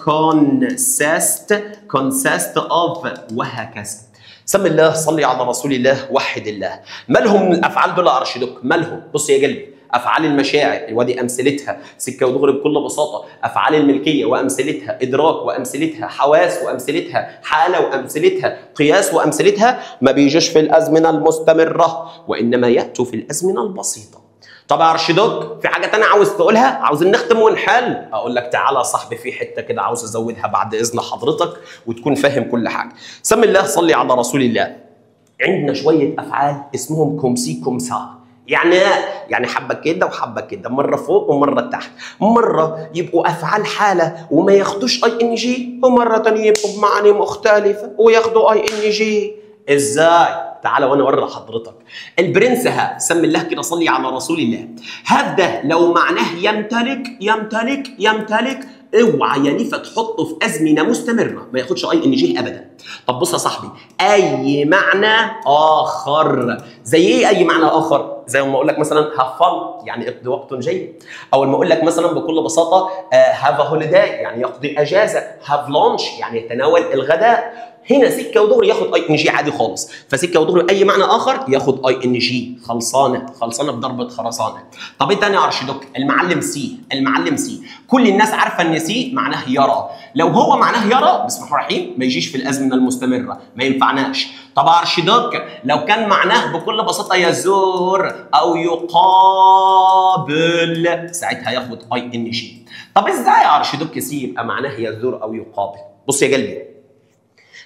كونسست اوف، وهكذا. سم الله صلي على رسول الله وحد الله. مالهم الافعال دول يا ارشيدوك؟ مالهم؟ بص يا قلبي، افعال المشاعر ودي امثلتها سكه ودغري بكل بساطه، افعال الملكيه وامثلتها، ادراك وامثلتها، حواس وامثلتها، حاله وامثلتها، قياس وامثلتها، ما بيجوش في الازمنه المستمره وانما ياتوا في الازمنه البسيطه. طب يا ارشيدوك في حاجه ثانيه عاوز تقولها؟ عاوزين نختم ونحل. اقول لك تعالى يا صاحبي في حته كده عاوز ازودها بعد اذن حضرتك وتكون فاهم كل حاجه. سم الله صلي على رسول الله. عندنا شويه افعال اسمهم كومسي كومسا، يعني حبه كده وحبه كده، مره فوق ومره تحت، مره يبقوا افعال حاله وما ياخدوش اي ان جي، ومره ثانيه يبقوا بمعاني مختلفه وياخدوا اي ان جي. ازاي؟ تعالى وانا اوري حضرتك. البرنس ها، سم الله كده صلي على رسول الله. هذا لو معناه يمتلك اوعى يا نيفا تحطه في ازمنه مستمره، ما ياخدش اي ان جي ابدا. طب بص يا صاحبي، اي معنى اخر. زي ايه اي معنى اخر؟ زي ما اقول لك مثلا هاف فن يعني اقضي وقت جيد، او لما اقول لك مثلا بكل بساطه هاف هوليداي يعني يقضي اجازه، هاف لانش يعني يتناول الغداء. هنا سكه ودغري ياخد اي ان جي عادي خالص، فسكه ودغري اي معنى اخر ياخد اي ان جي، خلصانه بضربه خرسانه. طب ايه تاني يا ارشيدوك؟ المعلم سي، كل الناس عارفه ان سي معناه يرى، لو هو معناه يرى بسم الله الرحمن الرحيم ما يجيش في الازمنه المستمره، ما ينفعناش. طب يا ارشيدوك لو كان معناه بكل بساطه يزور او يقابل ساعتها ياخد اي ان جي. طب ازاي يا ارشيدوك سي يبقى معناه يزور او يقابل؟ بص يا قلبي،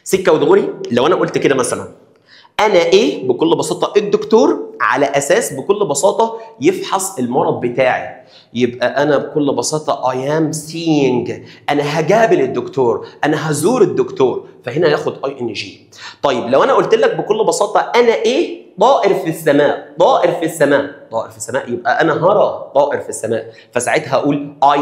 سكه ودغري لو انا قلت كده مثلا انا ايه بكل بساطه الدكتور على اساس بكل بساطه يفحص المرض بتاعي، يبقى انا بكل بساطه I am seeing، انا هجابل الدكتور، انا هزور الدكتور، فهنا ياخد اي ان جي. طيب لو انا قلت لك بكل بساطه انا ايه طائر في السماء، طائر في السماء يبقى انا هرى طائر في السماء، فساعتها اقول I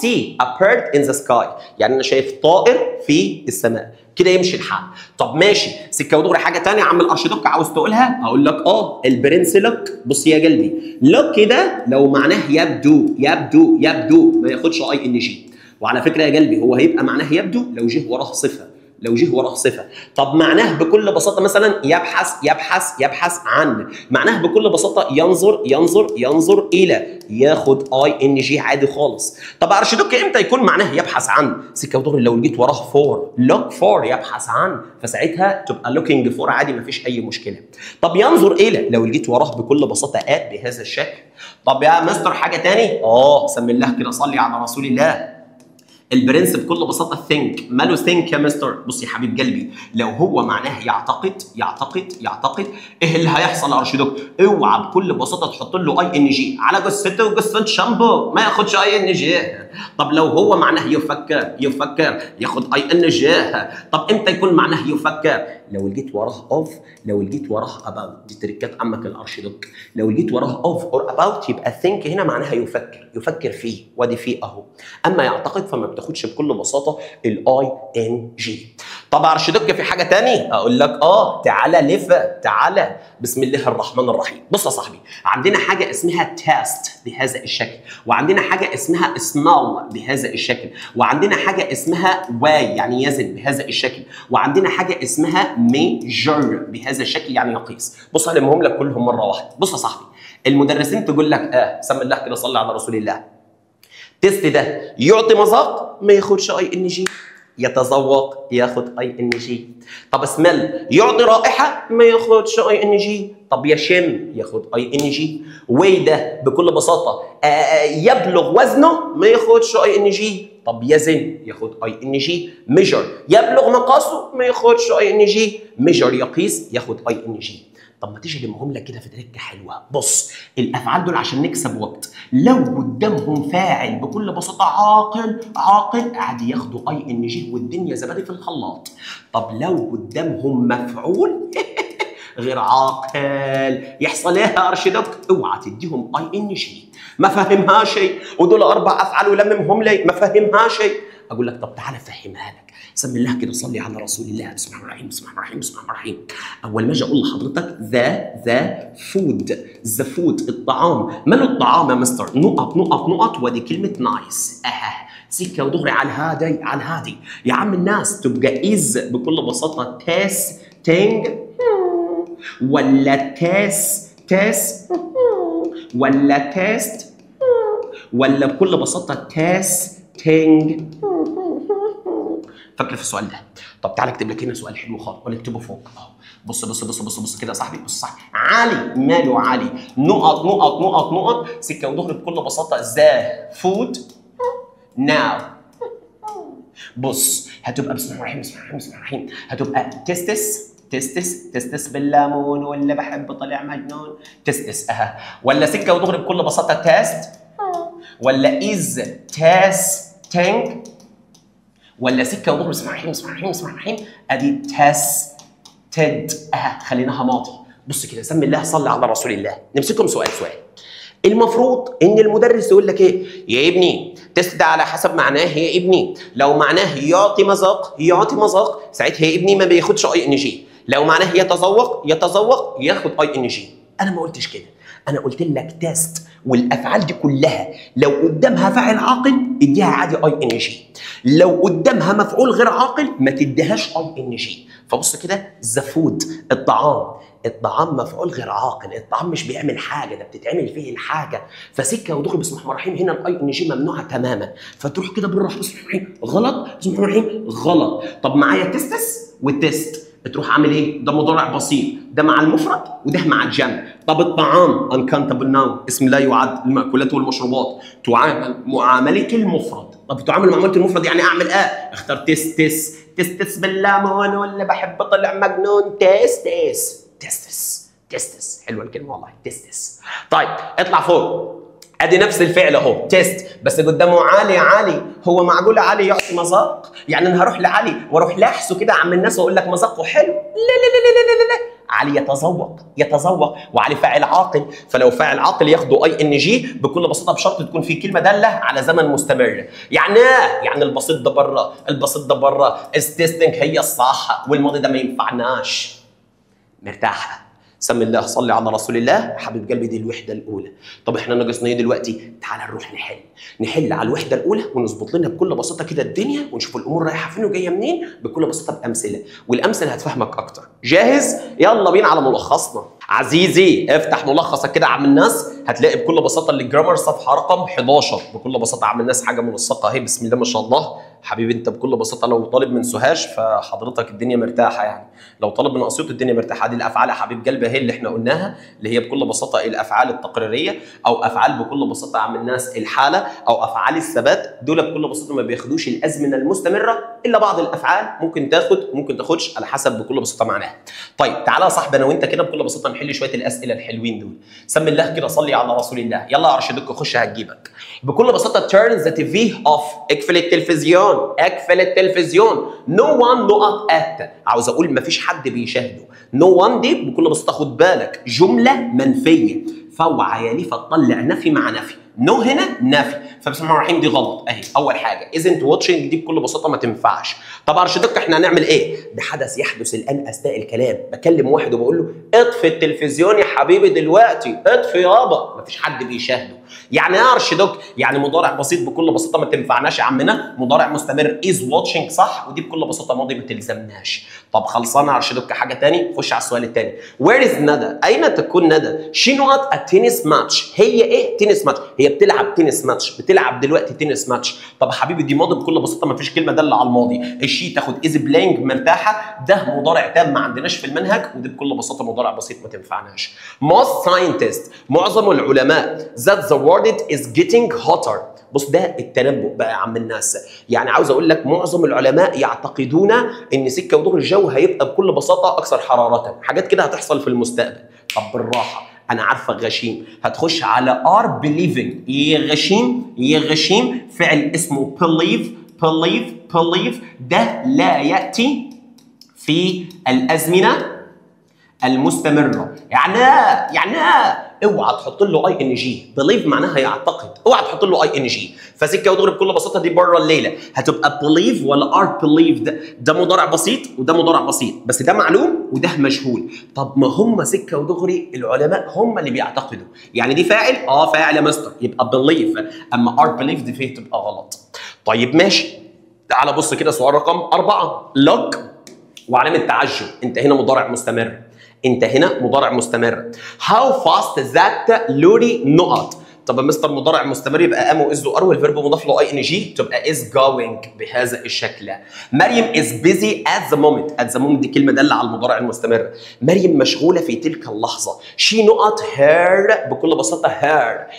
see a bird in the sky، يعني انا شايف طائر في السماء، كده يمشي الحال. طب ماشي سكه ودغري حاجه ثانيه عم الارشيدوك عاوز تقولها؟ اقول لك البرنس لك. بص يا قلبي، لك كده لو معناه يبدو ما ياخدش اي ان جي، وعلى فكره يا قلبي هو هيبقى معناه يبدو لو جه وراه صفه، طب معناه بكل بساطه مثلا يبحث عن، معناه بكل بساطه ينظر الى، ياخد اي ان جي عادي خالص. طب ارشيدوك امتى يكون معناه يبحث عن؟ سكه ودغري لو جيت وراه فور، لوك فور يبحث عن، فساعتها تبقى لوكينج فور عادي ما فيش اي مشكله. طب ينظر الى لو جيت وراه بكل بساطه بهذا الشكل. طب يا مستر حاجه ثاني؟ سمي الله كده صلي على رسول الله. البرنس بكل بساطه ثينك، ماله ثينك يا مستر؟ بص يا حبيب قلبي، لو هو معناه يعتقد ايه اللي هيحصل يا ارشيدوك؟ اوعى بكل بساطه تحط له اي ان جي على جثته وقصه شامبو، ما ياخدش اي ان جي. طب لو هو معناه يفكر ياخد اي ان جي. طب امتى يكون معناه يفكر؟ لو لقيت وراه اوف، لو لقيت وراه اباوت، دي تريكات عمك الارشيدوك. لو لقيت وراه اوف اور اباوت يبقى ثينك هنا معناها يفكر فيه، وادي فيه اهو. اما يعتقد فما بتاخدش بكل بساطه الاي ان جي. طب يا ارشيدوك في حاجه ثانيه؟ اقول لك تعالى تعالى بسم الله الرحمن الرحيم. بص يا صاحبي، عندنا حاجه اسمها تيست بهذا الشكل، وعندنا حاجه اسمها سمال بهذا الشكل، وعندنا حاجه اسمها واي يعني يزن بهذا الشكل، وعندنا حاجه اسمها ميجر بهذا الشكل يعني يقيس. بص هلمهم لك كلهم مره واحده. بص يا صاحبي، المدرسين تقول لك سم الله كده صلي على رسول الله. تيست ده يعطي مذاق ما ياخدش اي ان جي، يتذوق ياخد اي ان جي. طب سمل يعطي رائحه ما ياخدش اي ان جي. طب يشم ياخد اي ان جي. وي ده بكل بساطه يبلغ وزنه ما ياخدش اي ان جي. طب يزن ياخد اي ان جي. ميجر يبلغ مقاسه ما ياخدش اي ان جي. ميجر يقيس ياخد اي ان جي. طب ما تيجي المهم لك كده في تركه حلوه. بص الافعال دول عشان نكسب وقت لو قدامهم فاعل بكل بساطه عاقل عادي ياخدوا اي ان جي والدنيا زبادي في الخلاط. طب لو قدامهم مفعول غير عاقل يحصل ايه يا ارشدك؟ اوعى تديهم اي ان جي. ما فهمها شيء ودول 4 افعال ولممهم لي ما فهمها شيء. اقول لك طب تعالى افهمها لك. سمي الله كده صلي على رسول الله. بسم الله الرحمن الرحيم بسم الله الرحمن الرحيم بسم الله الرحمن الرحيم. اول ما اجي اقول لحضرتك ذا فود. ذا فود الطعام. ماله الطعام يا مستر؟ نقط ودي كلمه نايس. سكه ودغري على الهادي على الهادي يا عم الناس. تبقى از بكل بساطه تينج ولا تاس ولا تيست ولا بكل بساطه تينج. فكر في السؤال ده. طب تعالى اكتب لك هنا سؤال حلو خالص ولا اكتبه فوق اهو. بص كده يا صاحبي. بص صاحبي علي ماله علي؟ نقط سكه ودغري بكل بساطه ذا فود ناو. بص هتبقى بسم الله الرحمن الرحيم بسم الله الرحمن الرحيم. هتبقى تستس بالليمون ولا بحب طلع مجنون. تستس ولا سكه ودغري بكل بساطه تيست ولا از تيستينج ولا سكه ودغري بسم الله الرحمن الرحيم بسم الله الرحمن الرحيم. ادي تيستد خليناها ماضي. بص كده سمي الله صلي على رسول الله. نمسكهم سؤال. المفروض ان المدرس يقول لك ايه يا ابني؟ تست ده على حسب معناه يا ابني. لو معناه يعطي مذاق ساعتها يا ابني ما بياخدش اي ان جي. لو معناه يتذوق ياخد اي ان جي. انا ما قلتش كده. انا قلت لك تيست والافعال دي كلها لو قدامها فاعل عاقل اديها عادي اي ان جي. لو قدامها مفعول غير عاقل ما تديهاش اي ان جي. فبص كده ذا فود الطعام مفعول غير عاقل. الطعام مش بيعمل حاجه ده بتتعمل فيه الحاجه. فسكه ودغري بسم الله الرحمن الرحيم هنا الاي ان جي ممنوعه تماما. فتروح كده بالراحه بسم الله الرحمن الرحيم غلط بسم الله الرحمن الرحيم غلط. طب معايا تستس والتست تروح عامل ايه؟ ده مضارع بسيط ده مع المفرد وده مع الجمع. طب الطعام انكانتبل ناون اسم لا يعد. المأكولات والمشروبات تعامل معامله المفرد. طب تعامل معامله المفرد يعني اعمل اختار تستس بالليمون ولا بحب طلع مجنون. تستس حلوه الكلمه والله تستس. طيب اطلع فوق. ادي نفس الفعل اهو تيست بس قدامه علي. هو معقول علي يعطي مذاق؟ يعني انا هروح لعلي واروح لاحسه كده عم الناس واقول لك مذاقه حلو؟ لا. علي يتذوق وعلي فاعل عاقل. فلو فاعل عاقل ياخدوا اي ان جي بكل بساطه بشرط تكون في كلمه داله على زمن مستمر. يعني البسيط ده بره التستنج هي الصح والماضي ده ما ينفعناش. مرتاحه. سمي الله صلي على رسول الله. حبيب قلبي دي الوحده الاولى. طب احنا ناقصنا ايه دلوقتي؟ تعال نروح نحل على الوحده الاولى ونظبط لنا بكل بساطه كده الدنيا ونشوف الامور رايحه فين وجايه منين بكل بساطه بامثله والامثله هتفهمك اكتر. جاهز؟ يلا بينا على ملخصنا. عزيزي افتح ملخصك كده عم الناس هتلاقي بكل بساطه الجرامر صفحه رقم 11. بكل بساطه عم الناس حاجه منسقه اهي بسم الله ما شاء الله. حبيبي انت بكل بساطه لو طالب من سوهاج فحضرتك الدنيا مرتاحه يعني. لو طالب من اسيوط الدنيا مرتاحه. دي الافعال يا حبيب قلبي اهي اللي احنا قلناها اللي هي بكل بساطه الافعال التقريريه او افعال بكل بساطه عم الناس الحاله او افعال الثبات. دول بكل بساطه ما بياخدوش الازمنه المستمره الا بعض الافعال ممكن تاخد ممكن تاخدش على حسب بكل بساطه معناها. طيب تعالى يا صاحبي انا وانت كده بكل بساطه نحل شويه الاسئله الحلوين دول. سمي الله كده صلي على رسول الله. يلا يا ارشدك خش هتجيبك. بكل بساطه turn the TV off. اقفل التلفزيون. no one not at. عاوز اقول مفيش حد بيشاهده. no one دي بكل بساطه خد بالك جمله منفيه فاوعى يا ليفا تطلع نفي مع نفي. نو هنا نفي فبسم الله الرحمن الرحيم دي غلط اهي. اول حاجه isn't watching دي بكل بساطه ما تنفعش. طب ارشدك احنا هنعمل ايه؟ ده حدث يحدث الان اثناء الكلام. بكلم واحد وبقول له اطفي التلفزيون يا حبيبي دلوقتي. اطفي يابا مفيش حد بيشاهده. يعني ايه ارشدك؟ يعني مضارع بسيط بكل بساطه ما تنفعناش يا عمنا. مضارع مستمر is watching صح ودي بكل بساطه ماضي ما تلزمناش. طب خلصانه ارشدك حاجه ثاني. خش على السؤال الثاني. where is ندى؟ اين تكون ندى؟ she not a tennis match. هي ايه تنس ماتش؟ هي هي بتلعب تنس ماتش، بتلعب دلوقتي تنس ماتش. طب يا حبيبي دي ماضي بكل بساطه، ما فيش كلمه داله على الماضي. الشي تاخد از بلاينج مرتاحه، ده مضارع تام ما عندناش في المنهج، ودي بكل بساطه مضارع بسيط ما تنفعناش. most scientists معظم العلماء that the world is getting hotter. بص ده التنبؤ بقى يا عم الناس، يعني عاوز اقول لك معظم العلماء يعتقدون ان سكه ودغري الجو هيبقى بكل بساطه اكثر حراره، حاجات كده هتحصل في المستقبل. طب بالراحه، انا عارفك غشيم، هتخش على are believing. يا غشيم يا غشيم، فعل اسمه believe ده لا ياتي في الازمنه المستمره. يعني اوعى تحط له اي ان جي. بليف معناها يعتقد، اوعى تحط له اي ان جي. فسكه ودغري بكل بساطه دي بره الليله، هتبقى بليف ولا ار بليفد. ده مضارع بسيط وده مضارع بسيط، بس ده معلوم وده مجهول. طب ما هم سكه ودغري العلماء هم اللي بيعتقدوا، يعني دي فاعل فاعل يا مستر يبقى بليف، اما ار بليفد فيه تبقى غلط. طيب ماشي، تعال بص كده سؤال رقم 4. لوك وعلامه تعجب، انت هنا مضارع مستمر، انت هنا مضارع مستمر. How fast that lorry نقط. طب يا مستر مضارع مستمر يبقى ام واز وار والفيرب مضاف له اي ان جي، تبقى is going بهذا الشكل. مريم is busy at the moment. at the moment دي كلمه داله على المضارع المستمر. مريم مشغوله في تلك اللحظه. she نقط her بكل بساطه her.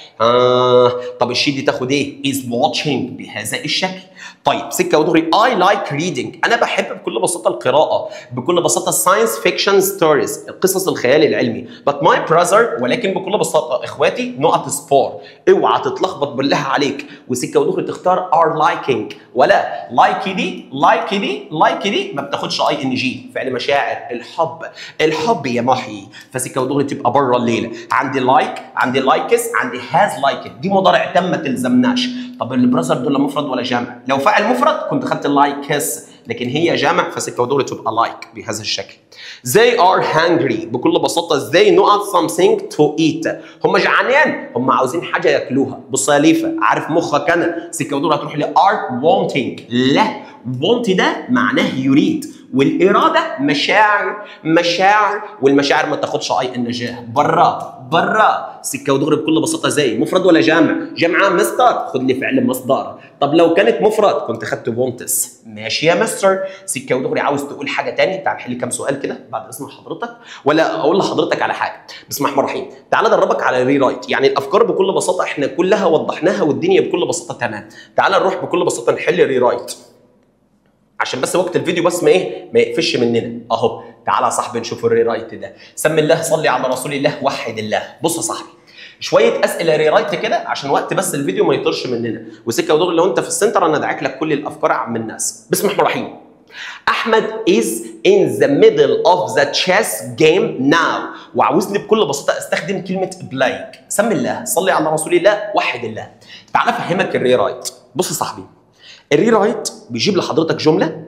طب الشي دي تاخد ايه؟ is watching بهذا الشكل. طيب سكه ودغري I like reading، انا بحب بكل بساطه القراءه، بكل بساطه science fiction stories القصص الخيال العلمي. but my brother ولكن بكل بساطه اخواتي نقط sport. اوعى تتلخبط بالله عليك وسكه ودغري تختار are liking، ولا like دي ما بتاخدش اي ان جي. فعل مشاعر، الحب يا محي، فسكه ودغري تبقى بره الليله. عندي like، عندي likes، عندي has liked، دي مضارع تم ما تلزمناش. طب البراذر دول مفرد ولا جمع؟ لو فاعل مفرد كنت خدت لايكس، لكن هي جمع فسكه ودغري تبقى لايك بهذا الشكل. They are hungry بكل بساطه they not something to eat. هم جعانين، هم عاوزين حاجه ياكلوها. بص يا ليفا، عارف مخك انا سكه ودغري هتروح ل are wanting. لا، want ده معناه يريد، والاراده مشاعر والمشاعر ما تاخدش اي ان جي. بره سكه ودغري بكل بساطه زي مفرد ولا جامع؟ جامعه مستر، خد لي فعل مصدر. طب لو كانت مفرد كنت خدت بونتس. ماشي يا مستر. سكه ودغري عاوز تقول حاجه ثاني؟ تعال نحل كام سؤال كده بعد اذن حضرتك، ولا اقول لحضرتك على حاجه؟ بسم الله الرحمن الرحيم. تعال ادربك على ري رايت، يعني الافكار بكل بساطه احنا كلها وضحناها والدنيا بكل بساطه تمام. تعال نروح بكل بساطه نحل ري رايت عشان بس وقت الفيديو بس ما يقفش مننا اهو. تعالى يا صاحبي نشوف الري رايت ده. سمي الله، صلي على رسول الله، وحد الله. بص يا صاحبي، شويه اسئله ري رايت كده عشان وقت بس الفيديو ما يطيرش مننا، وسكه ودغري لو انت في السنتر انا داعك لك كل الافكار عم الناس. بسم الله الرحمن الرحيم. احمد is in the middle of the chess game now. وعاوزني بكل بساطه استخدم كلمه بلايك. سمي الله، صلي على رسول الله، وحد الله. تعالى افهمك الري رايت. بص يا صاحبي، الري رايت بيجيب لحضرتك جمله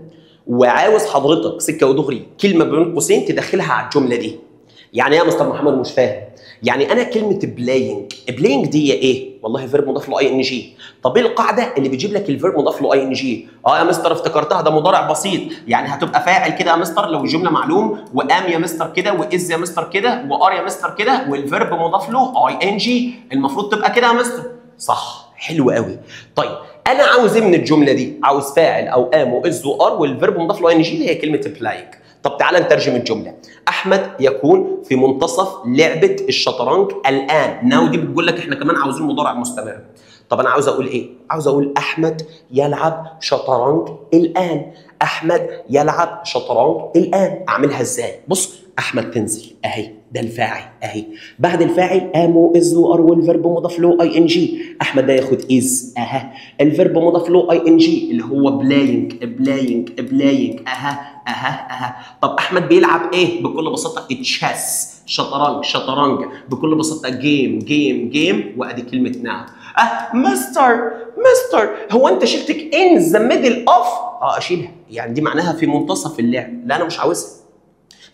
وعاوز حضرتك سكه ودغري كلمه بين قوسين تدخلها على الجمله دي. يعني ايه يا مستر محمد مش فاهم؟ يعني انا كلمه بلاينج دي ايه؟ والله فيرب مضاف له اي ان جي. طب ايه القاعده اللي بتجيب لك الفيرب مضاف له اي ان جي؟ يا مستر افتكرتها، ده مضارع بسيط، يعني هتبقى فاعل كده يا مستر لو الجمله معلوم، وام يا مستر كده، واز يا مستر كده، وار يا مستر كده، والفيرب مضاف له اي ان جي. المفروض تبقى كده يا مستر. صح، حلو قوي. طيب انا عاوز ايه من الجمله دي؟ عاوز فاعل او ام واز وار والفيرب مضاف له اي ان جي اللي هي كلمه بلاينج. طب تعالى نترجم الجمله. احمد يكون في منتصف لعبه الشطرنج الان. ناو دي بتقول لك احنا كمان عاوزين مضارع مستمر. طب انا عاوز اقول ايه؟ عاوز اقول احمد يلعب شطرنج الان. احمد يلعب شطرنج الان. اعملها ازاي؟ بص، احمد تنزل اهي، ده الفاعل اهي، بعد الفاعل ام از وار والفيرب مضاف له اي ان جي. احمد ده ياخد از اها، الفيرب مضاف له اي ان جي اللي هو بلاينج اها. طب احمد بيلعب ايه؟ بكل بساطه تشيس، شطرنج بكل بساطه جيم وادي كلمه ناو. مستر هو انت شلتك ان ذا ميدل اوف؟ اشيلها، يعني دي معناها في منتصف اللعب. لا انا مش عاوزها،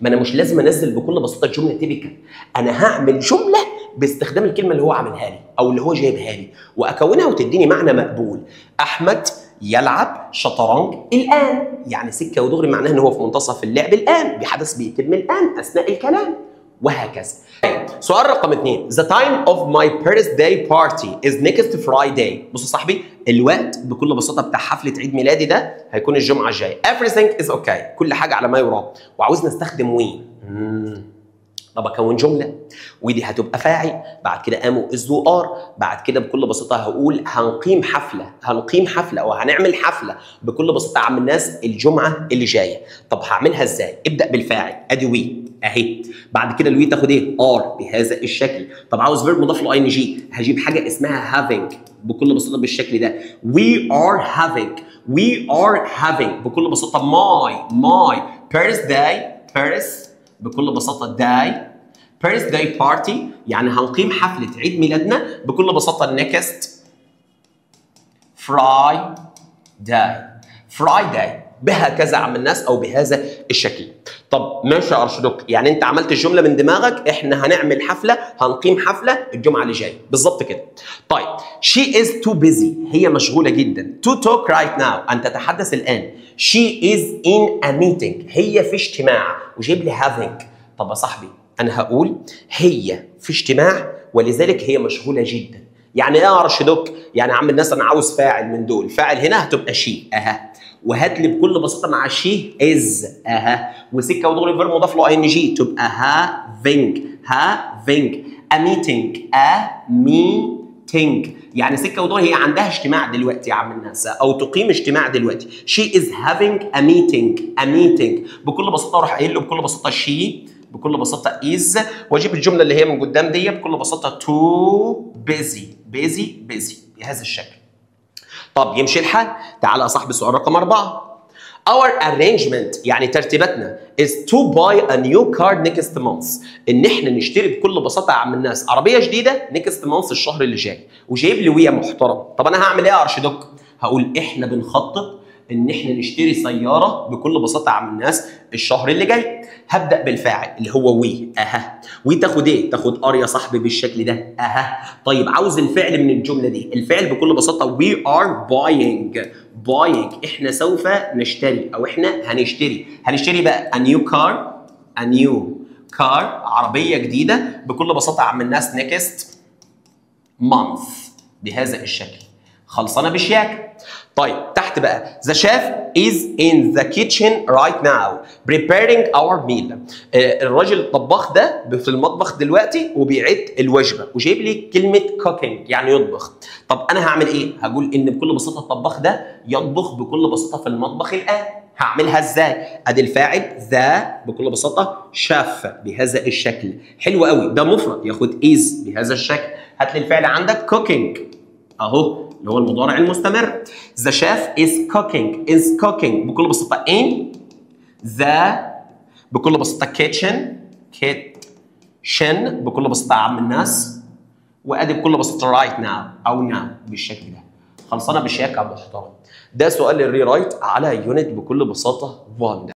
ما انا مش لازم انزل بكل بساطه جمله تيبيكال، انا هعمل جمله باستخدام الكلمه اللي هو عاملها لي او اللي هو جايبها لي واكونها وتديني معنى مقبول. احمد يلعب شطرنج الان، يعني سكه ودغري معناها ان هو في منتصف اللعب الان، بحدث بيتم الان اثناء الكلام. وهكذا. سؤال رقم 2 The time of my birthday party is next Friday. بص يا صاحبي، الوقت بكل بساطه بتاع حفله عيد ميلادي ده هيكون الجمعه الجايه. Everything is okay. كل حاجه على ما يرام. وعاوزنا نستخدم وين. طب اكون جمله ودي هتبقى فاعل، بعد كده قاموا از وار، بعد كده بكل بساطه هقول هنقيم حفله او هنعمل حفله بكل بساطه عم الناس الجمعه اللي جايه. طب هعملها ازاي؟ ابدا بالفاعل ادي وي اهي، بعد كده الوي تاخد ايه؟ ار بهذا الشكل. طب عاوز فيرب مضاف له اي ان جي، هجيب حاجه اسمها having بكل بساطه بالشكل ده. we are having بكل بساطه my birthday بكل بساطه birthday party، يعني هنقيم حفله عيد ميلادنا بكل بساطه next Friday بهكذا عم الناس او بهذا الشكل. طب ماشي يا ارشدوك، يعني انت عملت الجمله من دماغك، احنا هنعمل حفله، هنقيم حفله الجمعه اللي جايه بالظبط كده. طيب she is too busy، هي مشغوله جدا to talk right now، ان تتحدث الان. she is in a meeting، هي في اجتماع، وجيب لي having. طب يا صاحبي انا هقول هي في اجتماع ولذلك هي مشغوله جدا. يعني ايه يا ارشدوك؟ يعني يا عم الناس انا عاوز فاعل من دول، فاعل هنا هتبقى شي اها، وهات لي بكل بساطه مع شي از اها، وسكه ودغري فيرب مضاف له اي ان جي تبقى هافينج ا ميتنج، يعني سكه ودغري هي عندها اجتماع دلوقتي يا عم الناس، او تقيم اجتماع دلوقتي. شي از هافينج ا ميتنج بكل بساطه اروح قايل له بكل بساطه شي بكل بساطه از، واجيب الجمله اللي هي من قدام دي بكل بساطه تو بيزي بهذا الشكل. طب يمشي الحال. تعالى يا صاحبي السؤال رقم 4. Our arrangement يعني ترتيباتنا is to buy a new car next month، ان احنا نشتري بكل بساطه يا عم الناس عربيه جديده next month الشهر اللي جاي، وجايب لي ويا محترم. طب انا هعمل ايه يا ارشدوك؟ هقول احنا بنخطط ان احنا نشتري سياره بكل بساطه يا عم الناس الشهر اللي جاي. هبدا بالفاعل اللي هو وي اها، وي تاخد ايه؟ تاخد ار يا صاحبي بالشكل ده اها. طيب عاوز الفعل من الجمله دي، الفعل بكل بساطه وي ار باينج احنا سوف نشتري او احنا هنشتري بقى a new car عربيه جديده بكل بساطه يا عم الناس next month بهذا الشكل. خلصانه بشياكه. طيب تحت بقى the chef is in the kitchen right now preparing our meal. الراجل الطباخ ده في المطبخ دلوقتي وبيعد الوجبه، وجايب لي كلمه cooking يعني يطبخ. طب انا هعمل ايه؟ هقول ان بكل بساطه الطباخ ده يطبخ بكل بساطه في المطبخ الان. هعملها ازاي؟ ادي الفاعل ذا بكل بساطه شاف بهذا الشكل. حلو قوي، ده مفرد ياخد is بهذا الشكل. هات لي الفعل عندك cooking اهو اللي هو المضارع المستمر. The chef is cooking بكل بساطة in the بكل بساطة kitchen بكل بساطة عم الناس، وادي بكل بساطة right now أو now بالشكل ده. خلصانة بالشياكة يا عبد الحضرة. ده سؤال الري رايت على يونت بكل بساطة 1.